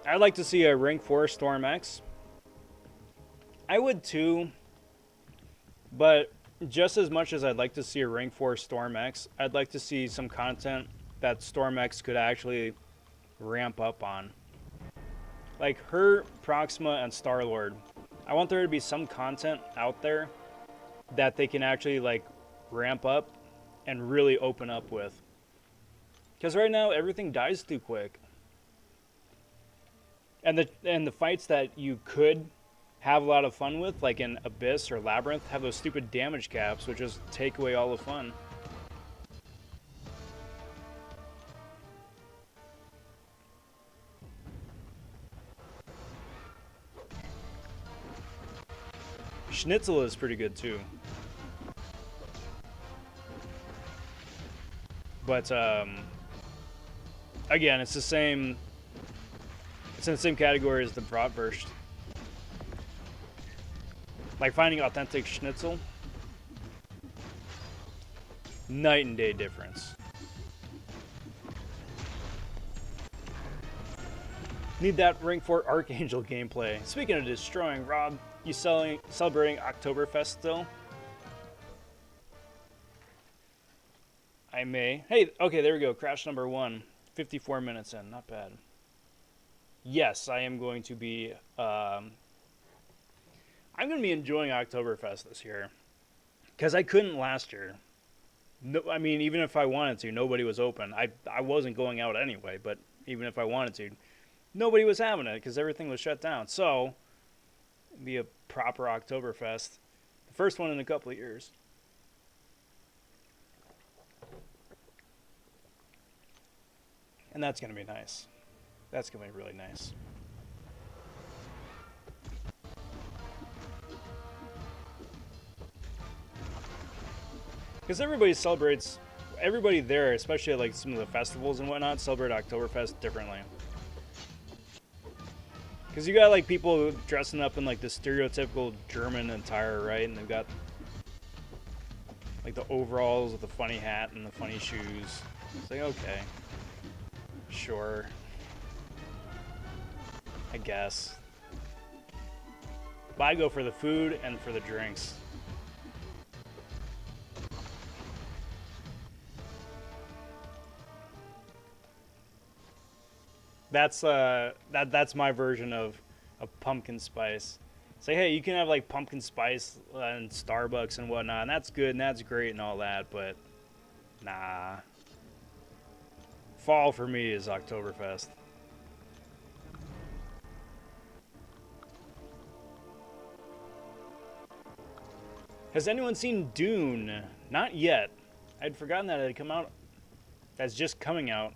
I'd like to see a rank 4 Storm X. I would too, but just as much as I'd like to see a rank 4 Storm X, I'd like to see some content that Storm X could actually ramp up on. Like her, Proxima, and Star-Lord. I want there to be some content out there that they can actually like ramp up and really open up with. Because right now everything dies too quick. And the fights that you could have a lot of fun with, like in Abyss or Labyrinth, have those stupid damage caps, which just take away all the fun. Schnitzel is pretty good too. But again, it's the same. It's in the same category as the Bratwurst. Like finding authentic schnitzel, night and day difference. Need that rank 4 Archangel gameplay. Speaking of destroying, Rob, you celebrating Oktoberfest still? I may. Hey, okay, there we go. Crash number 1. 54 minutes in, not bad. Yes, I am going to be. I'm going to be enjoying Oktoberfest this year, because I couldn't last year. No, I mean, even if I wanted to, nobody was open. I wasn't going out anyway, but even if I wanted to, nobody was having it because everything was shut down. So, it'd be a proper Oktoberfest, the first one in a couple of years. And that's going to be nice. That's going to be really nice. Because everybody celebrates, everybody there, especially at like some of the festivals and whatnot, celebrate Oktoberfest differently. Because you got like people dressing up in like the stereotypical German attire, right? And they've got like the overalls with the funny hat and the funny shoes. It's like, okay. Sure. I guess. But I go for the food and for the drinks. That's my version of pumpkin spice. Say, hey, you can have like pumpkin spice and Starbucks and whatnot, and that's good and that's great and all that, but nah. Fall for me is Oktoberfest. Has anyone seen Dune? Not yet. I'd forgotten that it had come out. That's just coming out.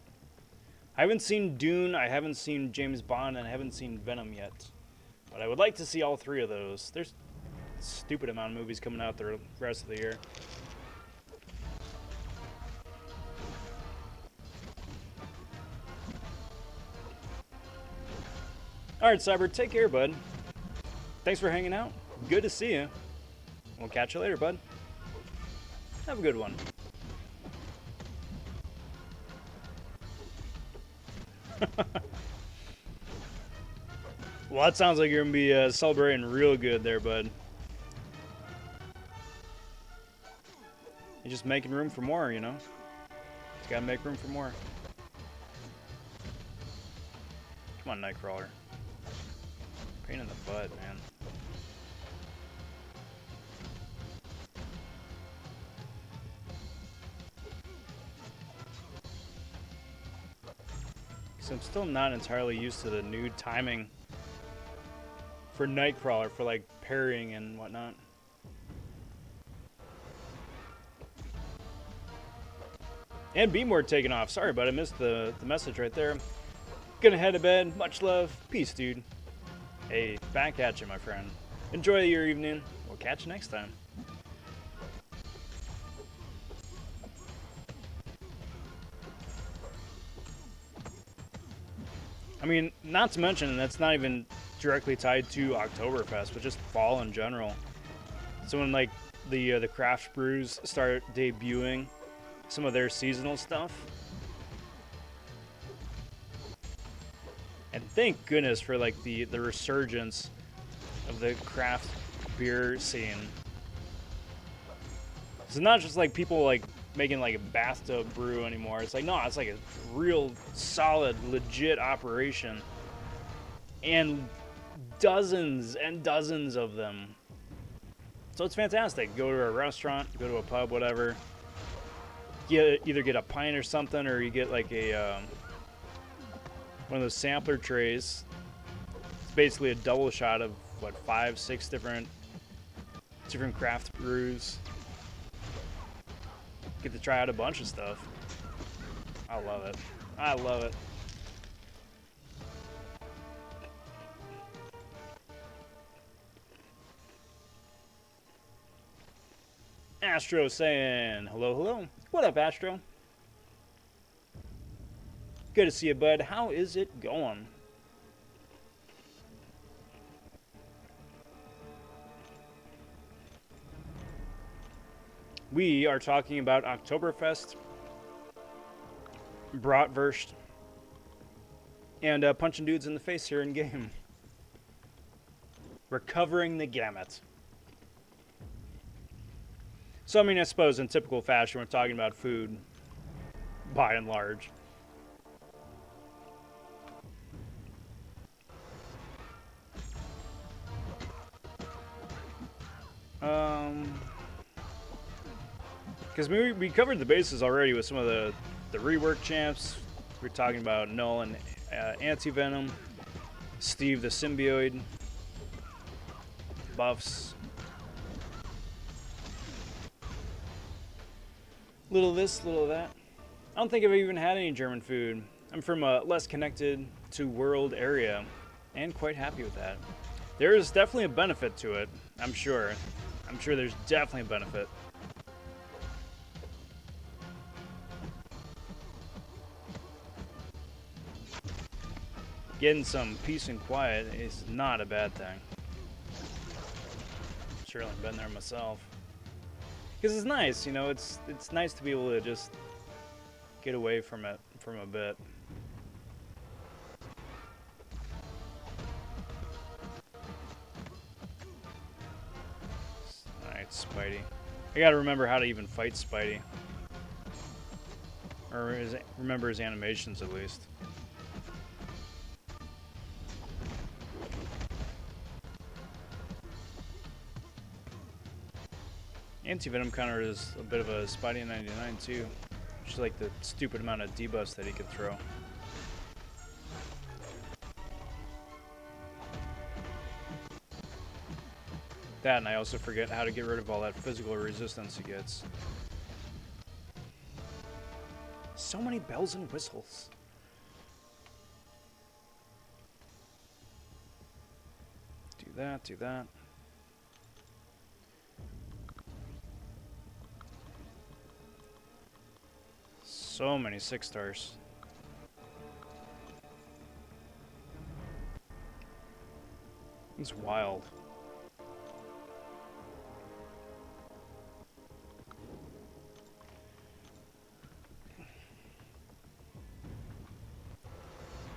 I haven't seen Dune, I haven't seen James Bond, and I haven't seen Venom yet. But I would like to see all three of those. There's a stupid amount of movies coming out the rest of the year. Alright, Cyber, take care, bud. Thanks for hanging out. Good to see you. We'll catch you later, bud. Have a good one. Well, that sounds like you're going to be celebrating real good there, bud. You're just making room for more, you know? Just got to make room for more. Come on, Nightcrawler. Pain in the butt, man. So I'm still not entirely used to the new timing for Nightcrawler, for like parrying and whatnot. And B-More taking off. Sorry, but I missed the message right there. Gonna head to bed. Much love. Peace, dude. Hey, back at you, my friend. Enjoy your evening. We'll catch you next time. I mean, not to mention, that's not even directly tied to Oktoberfest, but just fall in general. So when like the craft brews start debuting some of their seasonal stuff, and thank goodness for like the resurgence of the craft beer scene. So not just like people like making like a bathtub brew anymore. It's like, no, it's like a real solid, legit operation. And dozens and dozens of them. So it's fantastic. Go to a restaurant, go to a pub, whatever. Either get a pint or something, or you get like a one of those sampler trays. It's basically a double shot of what, 5, 6 different craft brews. Get to try out a bunch of stuff. I love it. I love it. Astro saying hello, hello. What up, Astro? Good to see you, bud. How is it going? We are talking about Oktoberfest, Bratwurst, and punching dudes in the face here in game. We're covering the gamut. So, I mean, I suppose in typical fashion, we're talking about food, by and large. Because we covered the bases already with some of the rework champs. We're talking about Null and Anti-Venom, Steve the Symbioid, buffs. Little this, little that. I don't think I've even had any German food. I'm from a less connected to world area, and quite happy with that. There is definitely a benefit to it, I'm sure. I'm sure there's definitely a benefit. Getting some peace and quiet is not a bad thing. Certainly been there myself. Because it's nice, you know, it's nice to be able to just get away from it from a bit. fight Spidey. I gotta remember how to even fight Spidey. Or remember his animations at least. Anti-Venom counter is a bit of a Spidey 99 too. Just like the stupid amount of debuffs that he can throw. That, and I also forget how to get rid of all that physical resistance he gets. So many bells and whistles. Do that, do that. So many 6-stars. It's wild.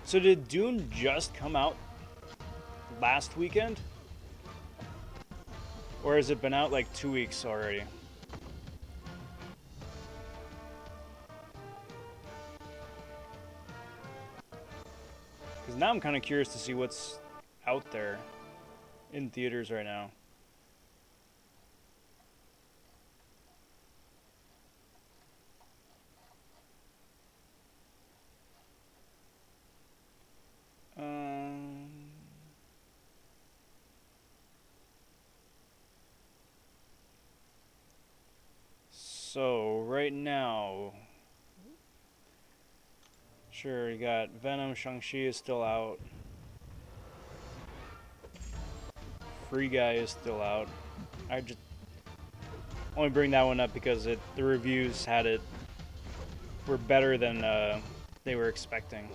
So did Dune just come out last weekend? Or has it been out like 2 weeks already? Because now I'm kind of curious to see what's out there in theaters right now. So right now, sure, you got Venom, Shang-Chi is still out. Free Guy is still out. I just only bring that one up because the reviews were better than they were expecting.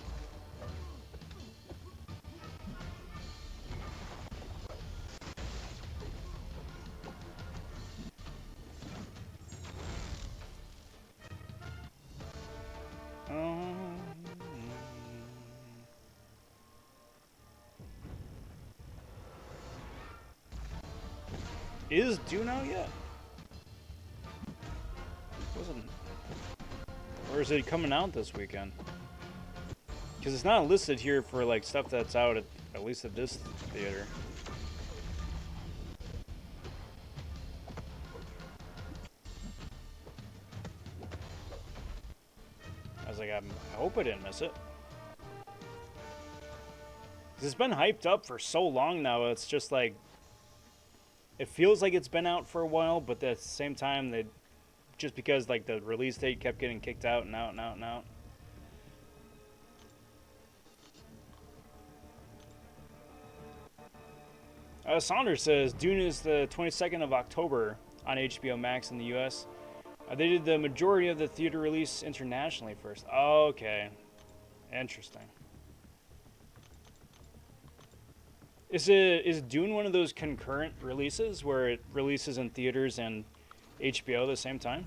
Is Dune out yet? Wasn't. Or is it coming out this weekend? Because it's not listed here for like stuff that's out at least at this theater. I was like, I hope I didn't miss it. Because it's been hyped up for so long now, it's just like, it feels like it's been out for a while, but at the same time, just because like the release date kept getting kicked out and out and out and out. Saunders says Dune is the 22nd of October on HBO Max in the US. They did the majority of the theater release internationally first. Oh, okay. Interesting. Is Dune one of those concurrent releases where it releases in theaters and HBO at the same time?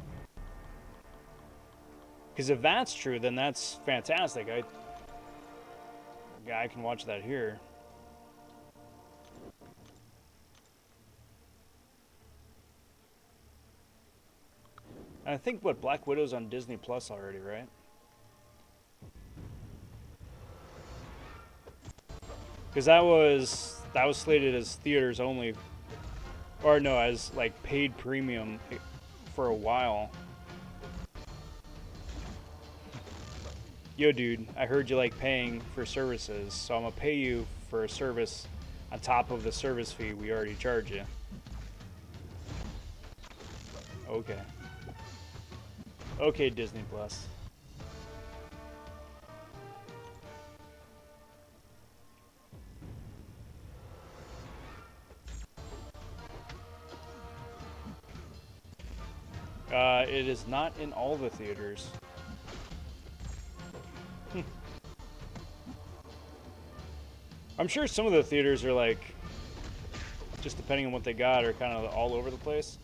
Because if that's true, then that's fantastic. I can watch that here. And I think Black Widow's on Disney Plus already, right? Because that was slated as theaters only, or no, as like paid premium for a while. Yo, dude, I heard you like paying for services, so I'm gonna pay you for a service on top of the service fee we already charge you. Okay. Okay, Disney Plus. It is not in all the theaters. I'm sure some of the theaters are like, just depending on what they got, are kind of all over the place.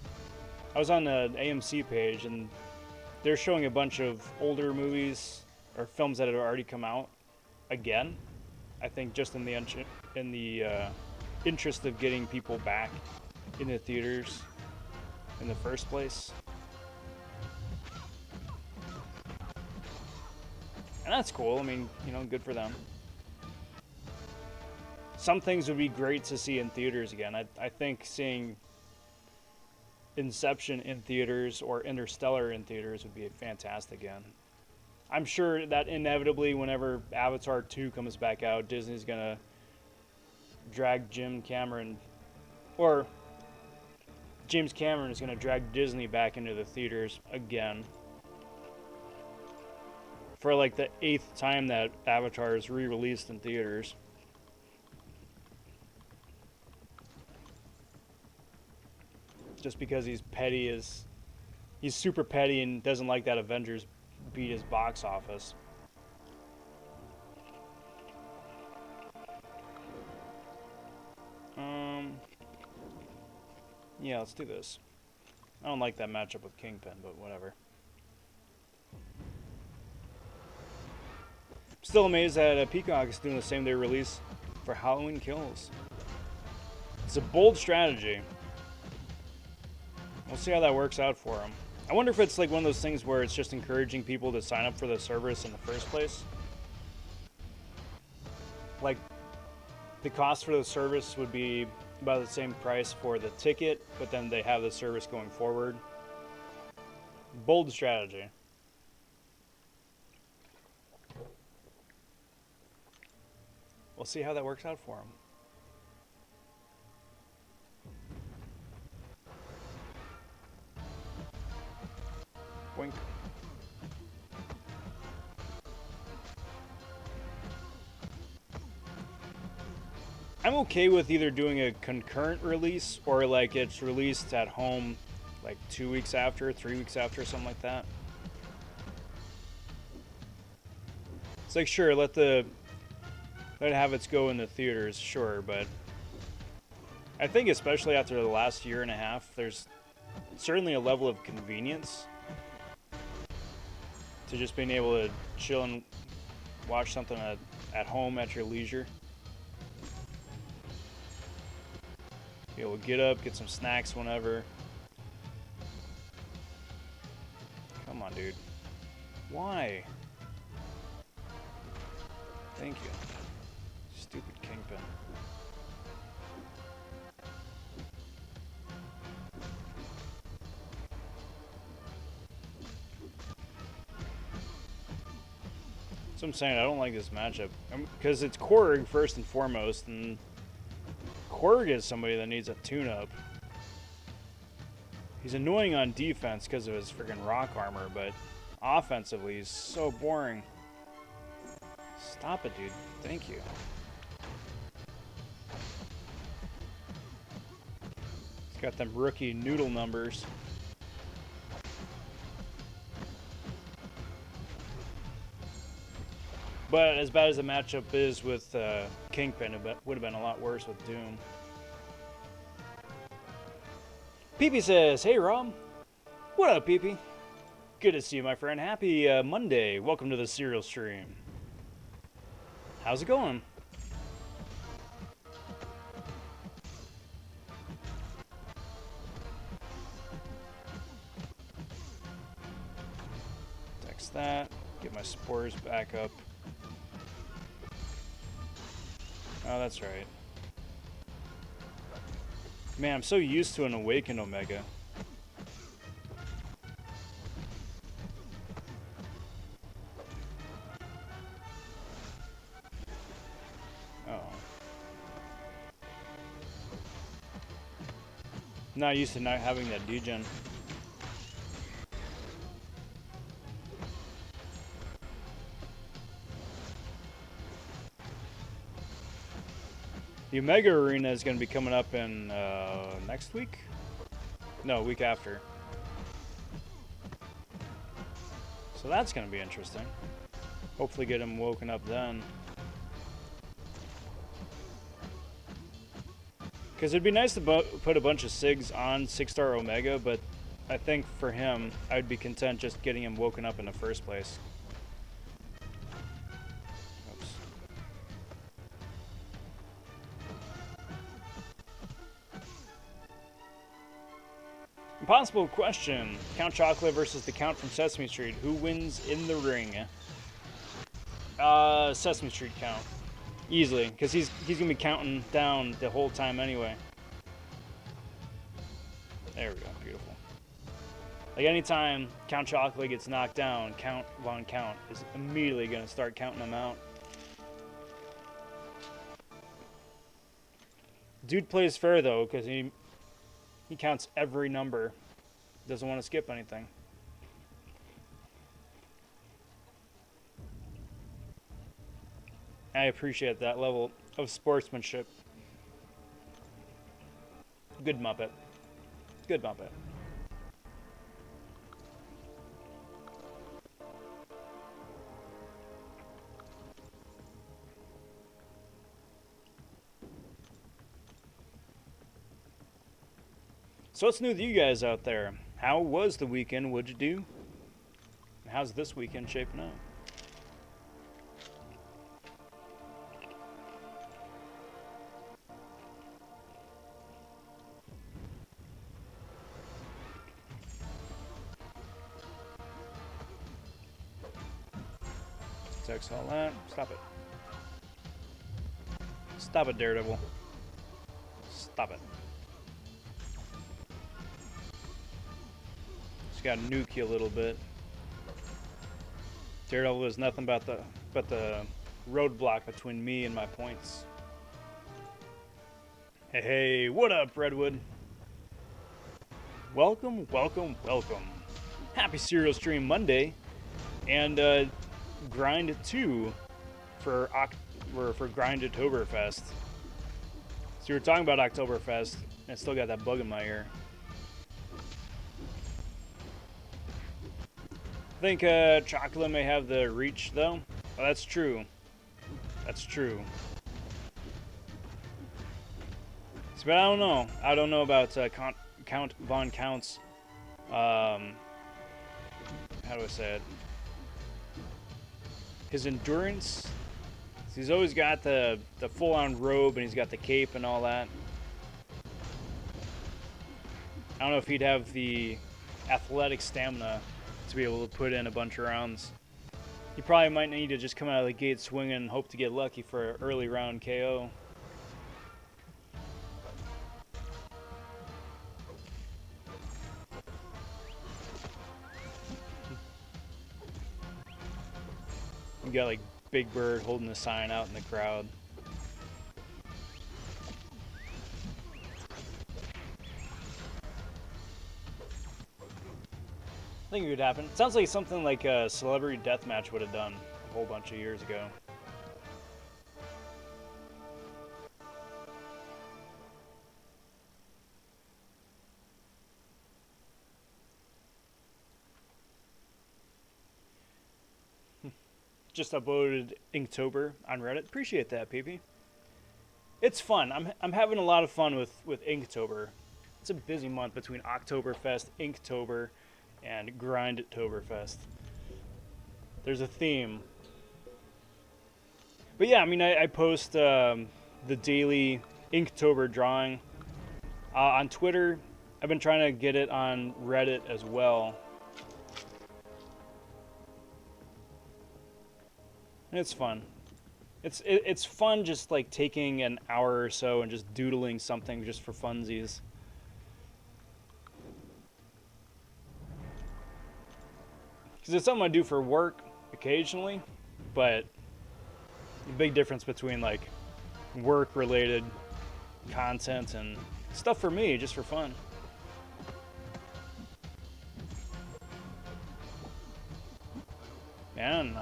I was on the AMC page and they're showing a bunch of older movies or films that had already come out again. I think just in the interest of getting people back in the theaters. in the first place. And that's cool. I mean, you know, good for them. Some things would be great to see in theaters again. I think seeing Inception in theaters or Interstellar in theaters would be fantastic again. I'm sure that inevitably, whenever Avatar 2 comes back out, Disney's gonna drag James Cameron is gonna drag Disney back into the theaters again for like the 8th time that Avatar is re-released in theaters. Just because he's super petty and doesn't like that Avengers beat his box office. Yeah, let's do this. I don't like that matchup with Kingpin, but whatever. Still amazed that Peacock is doing the same day release for Halloween Kills. It's a bold strategy. We'll see how that works out for them. I wonder if it's like one of those things where it's just encouraging people to sign up for the service in the first place. Like, the cost for the service would be about the same price for the ticket, but then they have the service going forward. Bold strategy. We'll see how that works out for them. Wink. I'm okay with either doing a concurrent release or like it's released at home like 2 weeks after, 3 weeks after, something like that. It's like, sure, let have its go in the theaters, sure, but I think especially after the last year and a half, there's certainly a level of convenience to just being able to chill and watch something at home at your leisure. Be able to get up, get some snacks whenever. Come on, dude. Why? Thank you. Stupid Kingpin. So I'm saying I don't like this matchup because it's Korg first and foremost, and Korg is somebody that needs a tune-up. He's annoying on defense because of his freaking rock armor, but offensively he's so boring. Stop it, dude. Thank you. He's got them rookie noodle numbers. But as bad as the matchup is with Kingpin, it would have been a lot worse with Doom. Peepee says, "Hey Rob." What up, Peepee? Good to see you, my friend. Happy Monday. Welcome to the Serial Stream. How's it going? Text that. Get my spores back up. Oh, that's right. Man, I'm so used to an Awakened Omega. Oh. Not used to not having that degen. The Omega Arena is going to be coming up in next week? No, week after. So that's going to be interesting. Hopefully get him woken up then. Because it'd be nice to put a bunch of SIGs on 6-star Omega, but I think for him, I'd be content just getting him woken up in the first place. Impossible question. Count Chocolate versus the Count from Sesame Street. Who wins in the ring? Sesame Street Count. Easily, because he's gonna be counting down the whole time anyway. There we go, beautiful. Like anytime Count Chocolate gets knocked down, Count Von Count is immediately gonna start counting them out. Dude plays fair though, because he counts every number. Doesn't want to skip anything. I appreciate that level of sportsmanship. Good Muppet. Good Muppet. So what's new with you guys out there? How was the weekend? What'd you do? How's this weekend shaping up? Text all that. Stop it. Stop it, Daredevil. Stop it. Just gotta nuke you a little bit. Daredevil is nothing but the roadblock between me and my points. Hey, what up, Redwood? Welcome, welcome, welcome. Happy Serial Stream Monday, and Grind 2 for GRINDtoberfest. So we were talking about Oktoberfest, and I still got that bug in my ear. I think Chocolate may have the reach, though. Oh, that's true. That's true. So, but I don't know. I don't know about Count Von Count's. How do I say it? His endurance. He's always got the full-on robe, and he's got the cape and all that. I don't know if he'd have the athletic stamina to be able to put in a bunch of rounds. He probably might need to just come out of the gate swinging and hope to get lucky for an early round KO. You got like Big Bird holding the sign out in the crowd. I think it would happen. It sounds like something like a Celebrity Deathmatch would have done a whole bunch of years ago. Just uploaded Inktober on Reddit. Appreciate that, PP. It's fun. I'm having a lot of fun with Inktober. It's a busy month between Oktoberfest, Inktober, and GRINDtoberfest. There's a theme. But yeah, I mean, I post the daily Inktober drawing on Twitter. I've been trying to get it on Reddit as well. And it's fun. It's fun just like taking an hour or so and just doodling something just for funsies. Because it's something I do for work occasionally, but the big difference between like work-related content and stuff for me, just for fun. Man,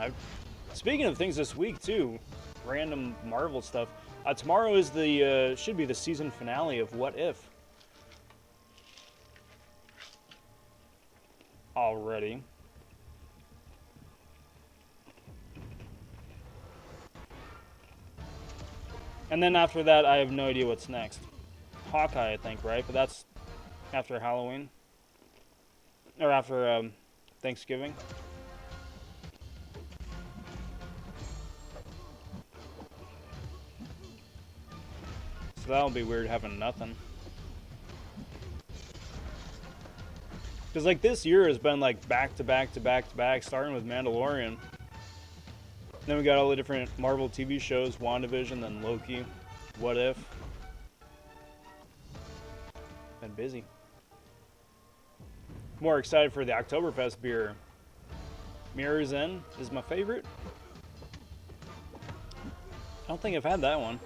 speaking of things this week too, random Marvel stuff. Tomorrow is the should be the season finale of What If. Already. And then after that, I have no idea what's next. Hawkeye, I think, right? But that's after Halloween. Or after Thanksgiving. So that'll be weird having nothing. Because like this year has been like back to back to back to back, starting with Mandalorian. Then we got all the different Marvel TV shows, WandaVision, then Loki, What If. Been busy. More excited for the Oktoberfest beer. Mirror's End is my favorite. I don't think I've had that one.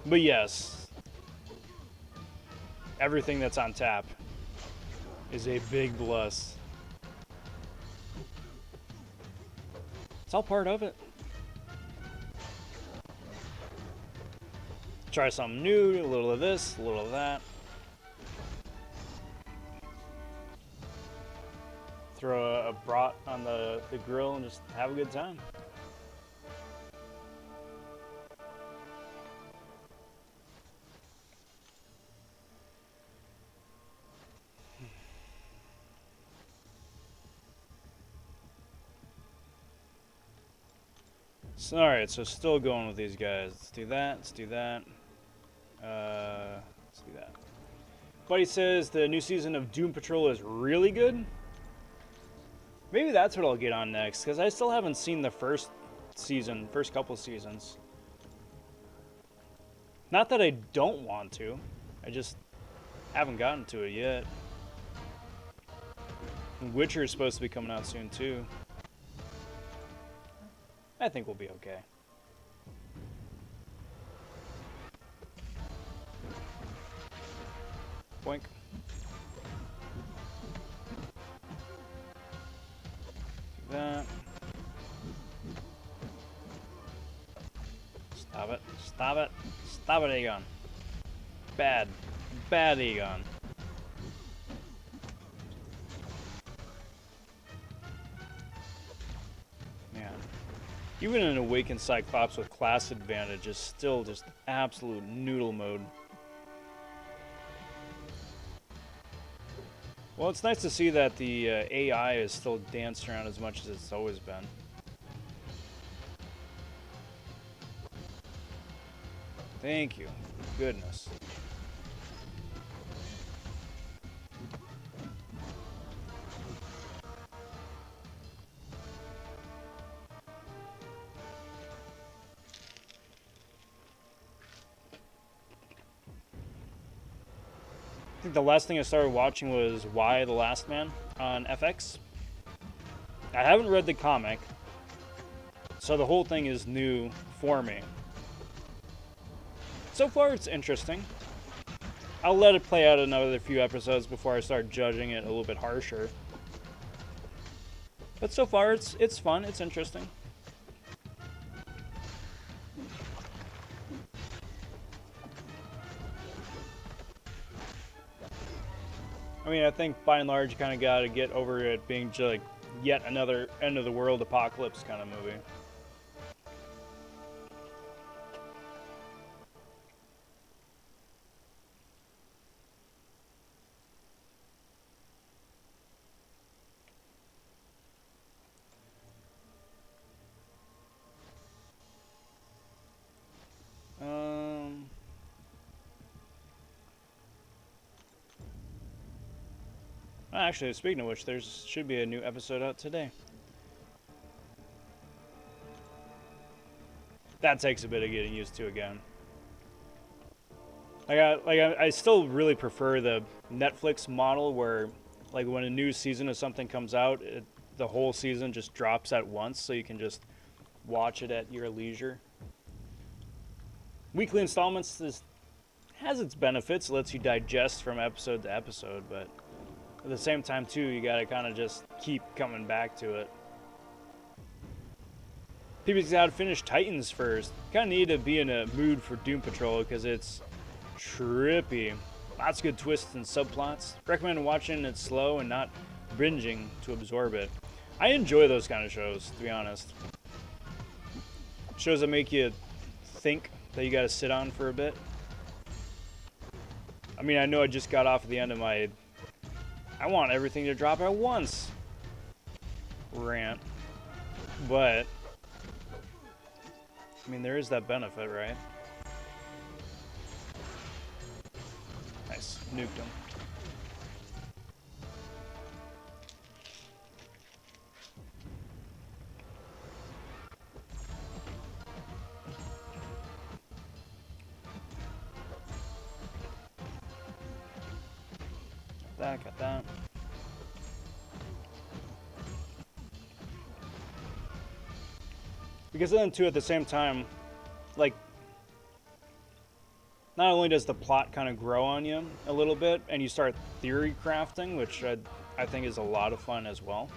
But yes, everything that's on tap is a big plus. It's all part of it. Try something new, a little of this, a little of that. Throw a brat on the grill and just have a good time. So, alright, so still going with these guys. Let's do that, let's do that. Let's do that. Buddy says the new season of Doom Patrol is really good. Maybe that's what I'll get on next, because I still haven't seen the first couple seasons. Not that I don't want to, I just haven't gotten to it yet. And Witcher is supposed to be coming out soon too. I think we'll be okay. Boink. Do that. Stop it. Stop it. Stop it, Egon. Bad. Bad Egon. Man. Even an Awakened Cyclops with class advantage is still just absolute noodle mode. Well, it's nice to see that the AI is still danced around as much as it's always been. Thank you. Goodness. I think the last thing I started watching was Why the Last Man on FX. I haven't read the comic, so the whole thing is new for me. So far, it's interesting. I'll let it play out another few episodes before I start judging it a little bit harsher. But so far, it's fun, it's interesting. I mean, I think by and large, you kind of got to get over it being just like yet another end of the world apocalypse kind of movie. Actually, speaking of which, there should be a new episode out today. That takes a bit of getting used to again. I still really prefer the Netflix model where, like, when a new season of something comes out, the whole season just drops at once, so you can just watch it at your leisure. Weekly installments has its benefits, lets you digest from episode to episode, but at the same time, too, you gotta kind of just keep coming back to it. People gotta finish Titans first. Kind of need to be in a mood for Doom Patrol because it's trippy. Lots of good twists and subplots. Recommend watching it slow and not binging to absorb it. I enjoy those kind of shows, to be honest. Shows that make you think that you gotta sit on for a bit. I mean, I know I just got off at the end of my I want everything to drop at once rant, but I mean, there is that benefit, right? nuked him. Got that. Because then, too, at the same time, like, not only does the plot kind of grow on you a little bit, and you start theory crafting, which I think is a lot of fun as well.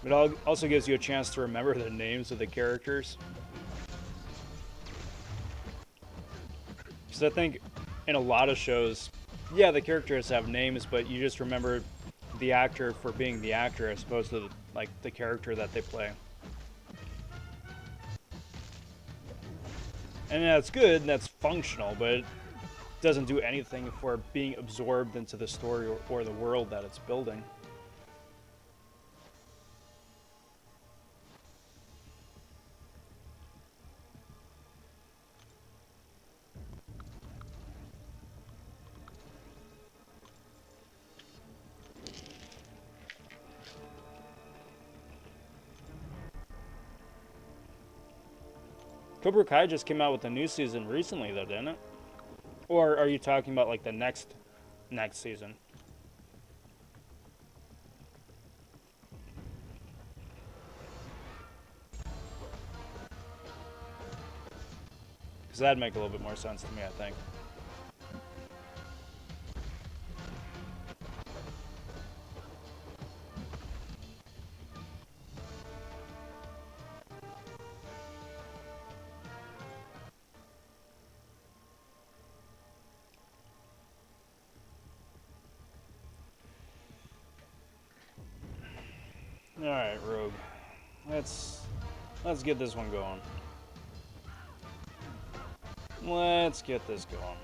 It also gives you a chance to remember the names of the characters. Because I think in a lot of shows, yeah, the characters have names, but you just remember the actor for being the actor as opposed to like the character that they play. And that's good, and that's functional, but it doesn't do anything for being absorbed into the story or the world that it's building. Cobra Kai just came out with a new season recently, though, didn't it? Or are you talking about like the next season? Because that'd make a little bit more sense to me, I think. Alright, Rogue. Let's get this one going. Let's get this going.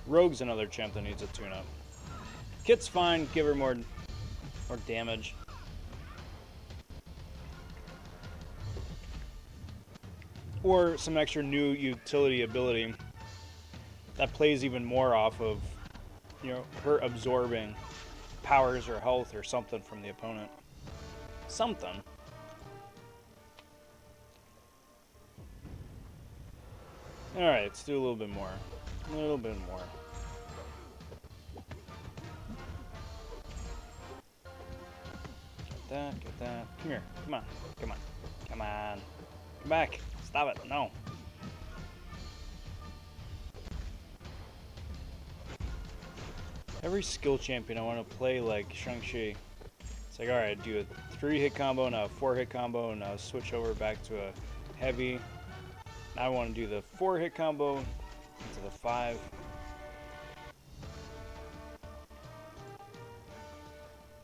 Rogue's another champ that needs a tune-up. Kit's fine, give her more damage. Or some extra new utility ability that plays even more off of, you know, her absorbing powers or health or something from the opponent. Something. Alright, let's do a little bit more. A little bit more. Get that, get that. Come here. Come on. Come on. Come on. Come back. Stop it. No. Every skill champion I want to play like Shang-Chi. It's like, alright, do a 3-hit combo, now a 4-hit combo, and now switch over back to a heavy. Now I want to do the 4-hit combo into the 5.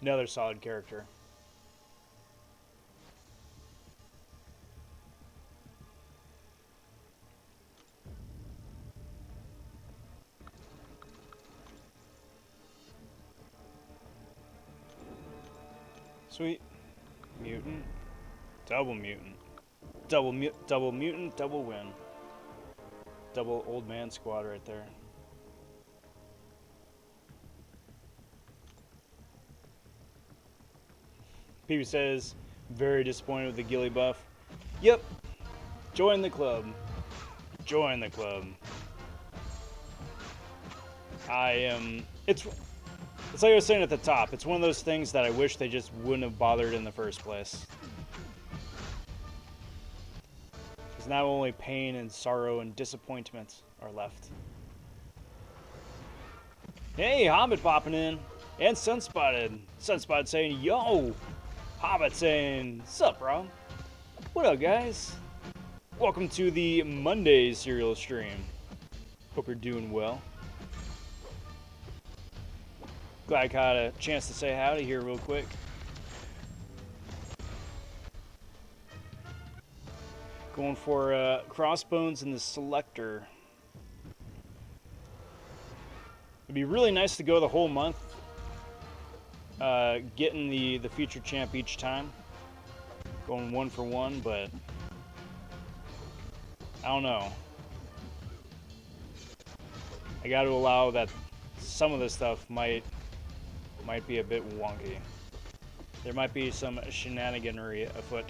Another solid character. Sweet. Mutant. Double mutant. Double mutant, double win. Double old man squad right there. PB says, very disappointed with the Gilly buff. Yep. Join the club. Join the club. It's like I was saying at the top, it's one of those things that I wish they just wouldn't have bothered in the first place. Because now only pain and sorrow and disappointment are left. Hey, Hobbit popping in. And Sunspotted. Sunspotted saying, yo! Hobbit saying, sup, bro? What up, guys? Welcome to the Monday serial stream. Hope you're doing well. Glad I got a chance to say howdy here real quick. Going for Crossbones in the Selector. It'd be really nice to go the whole month, getting the feature champ each time. Going 1 for 1, but I don't know. I got to allow that some of this stuff might be a bit wonky. There might be some shenaniganery afoot.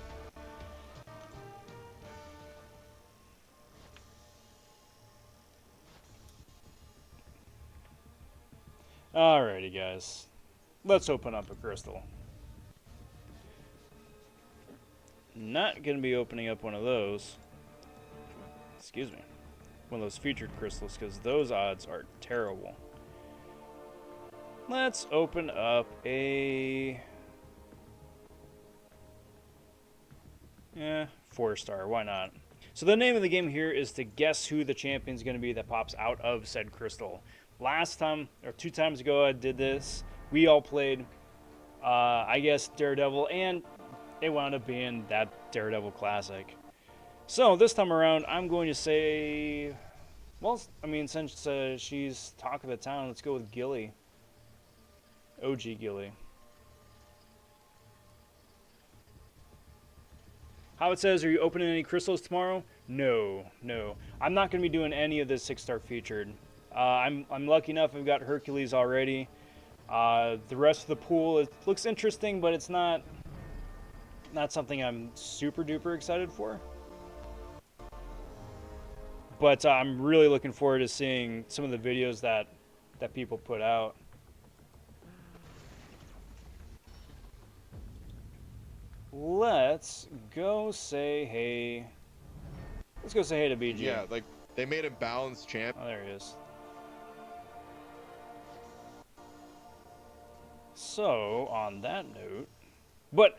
Alrighty, guys. Let's open up a crystal. Not going to be opening up one of those. Excuse me. One of those featured crystals, because those odds are terrible. Let's open up a... 4-star. Why not? So the name of the game here is to guess who the champion's going to be that pops out of said crystal. Last time, or 2 times ago I did this, we all played, I guess, Daredevil, and it wound up being that Daredevil classic. So this time around, I'm going to say, well, I mean, since she's talk of the town, let's go with Gilly. OG Gilly. How it says, are you opening any crystals tomorrow? No. I'm not going to be doing any of this 6-star featured. I'm lucky enough I've got Hercules already. The rest of the pool, it looks interesting, but it's not something I'm super duper excited for. But I'm really looking forward to seeing some of the videos that people put out. Let's go say hey. Let's go say hey to BG. Yeah, like they made a balanced champ. Oh, there he is. So on that note, but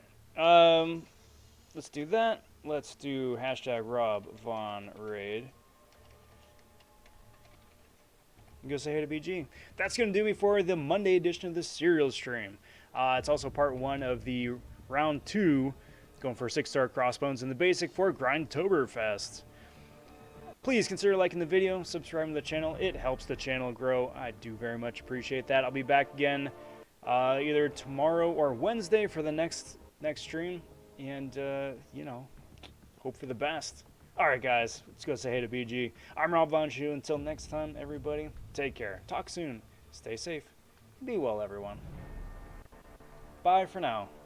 let's do that. Let's do #RobVonRaid. Go say hey to BG. That's going to do me for the Monday edition of the Serial Stream. It's also part 1 of the round 2, going for 6-star Crossbones in the Basic for GRINDtoberfest. Please consider liking the video, subscribing to the channel. It helps the channel grow. I do very much appreciate that. I'll be back again either tomorrow or Wednesday for the next stream. And, you know, hope for the best. Alright, guys, let's go say hey to BG. I'm Rob vonShoe. Until next time, everybody, take care. Talk soon. Stay safe. Be well, everyone. Bye for now.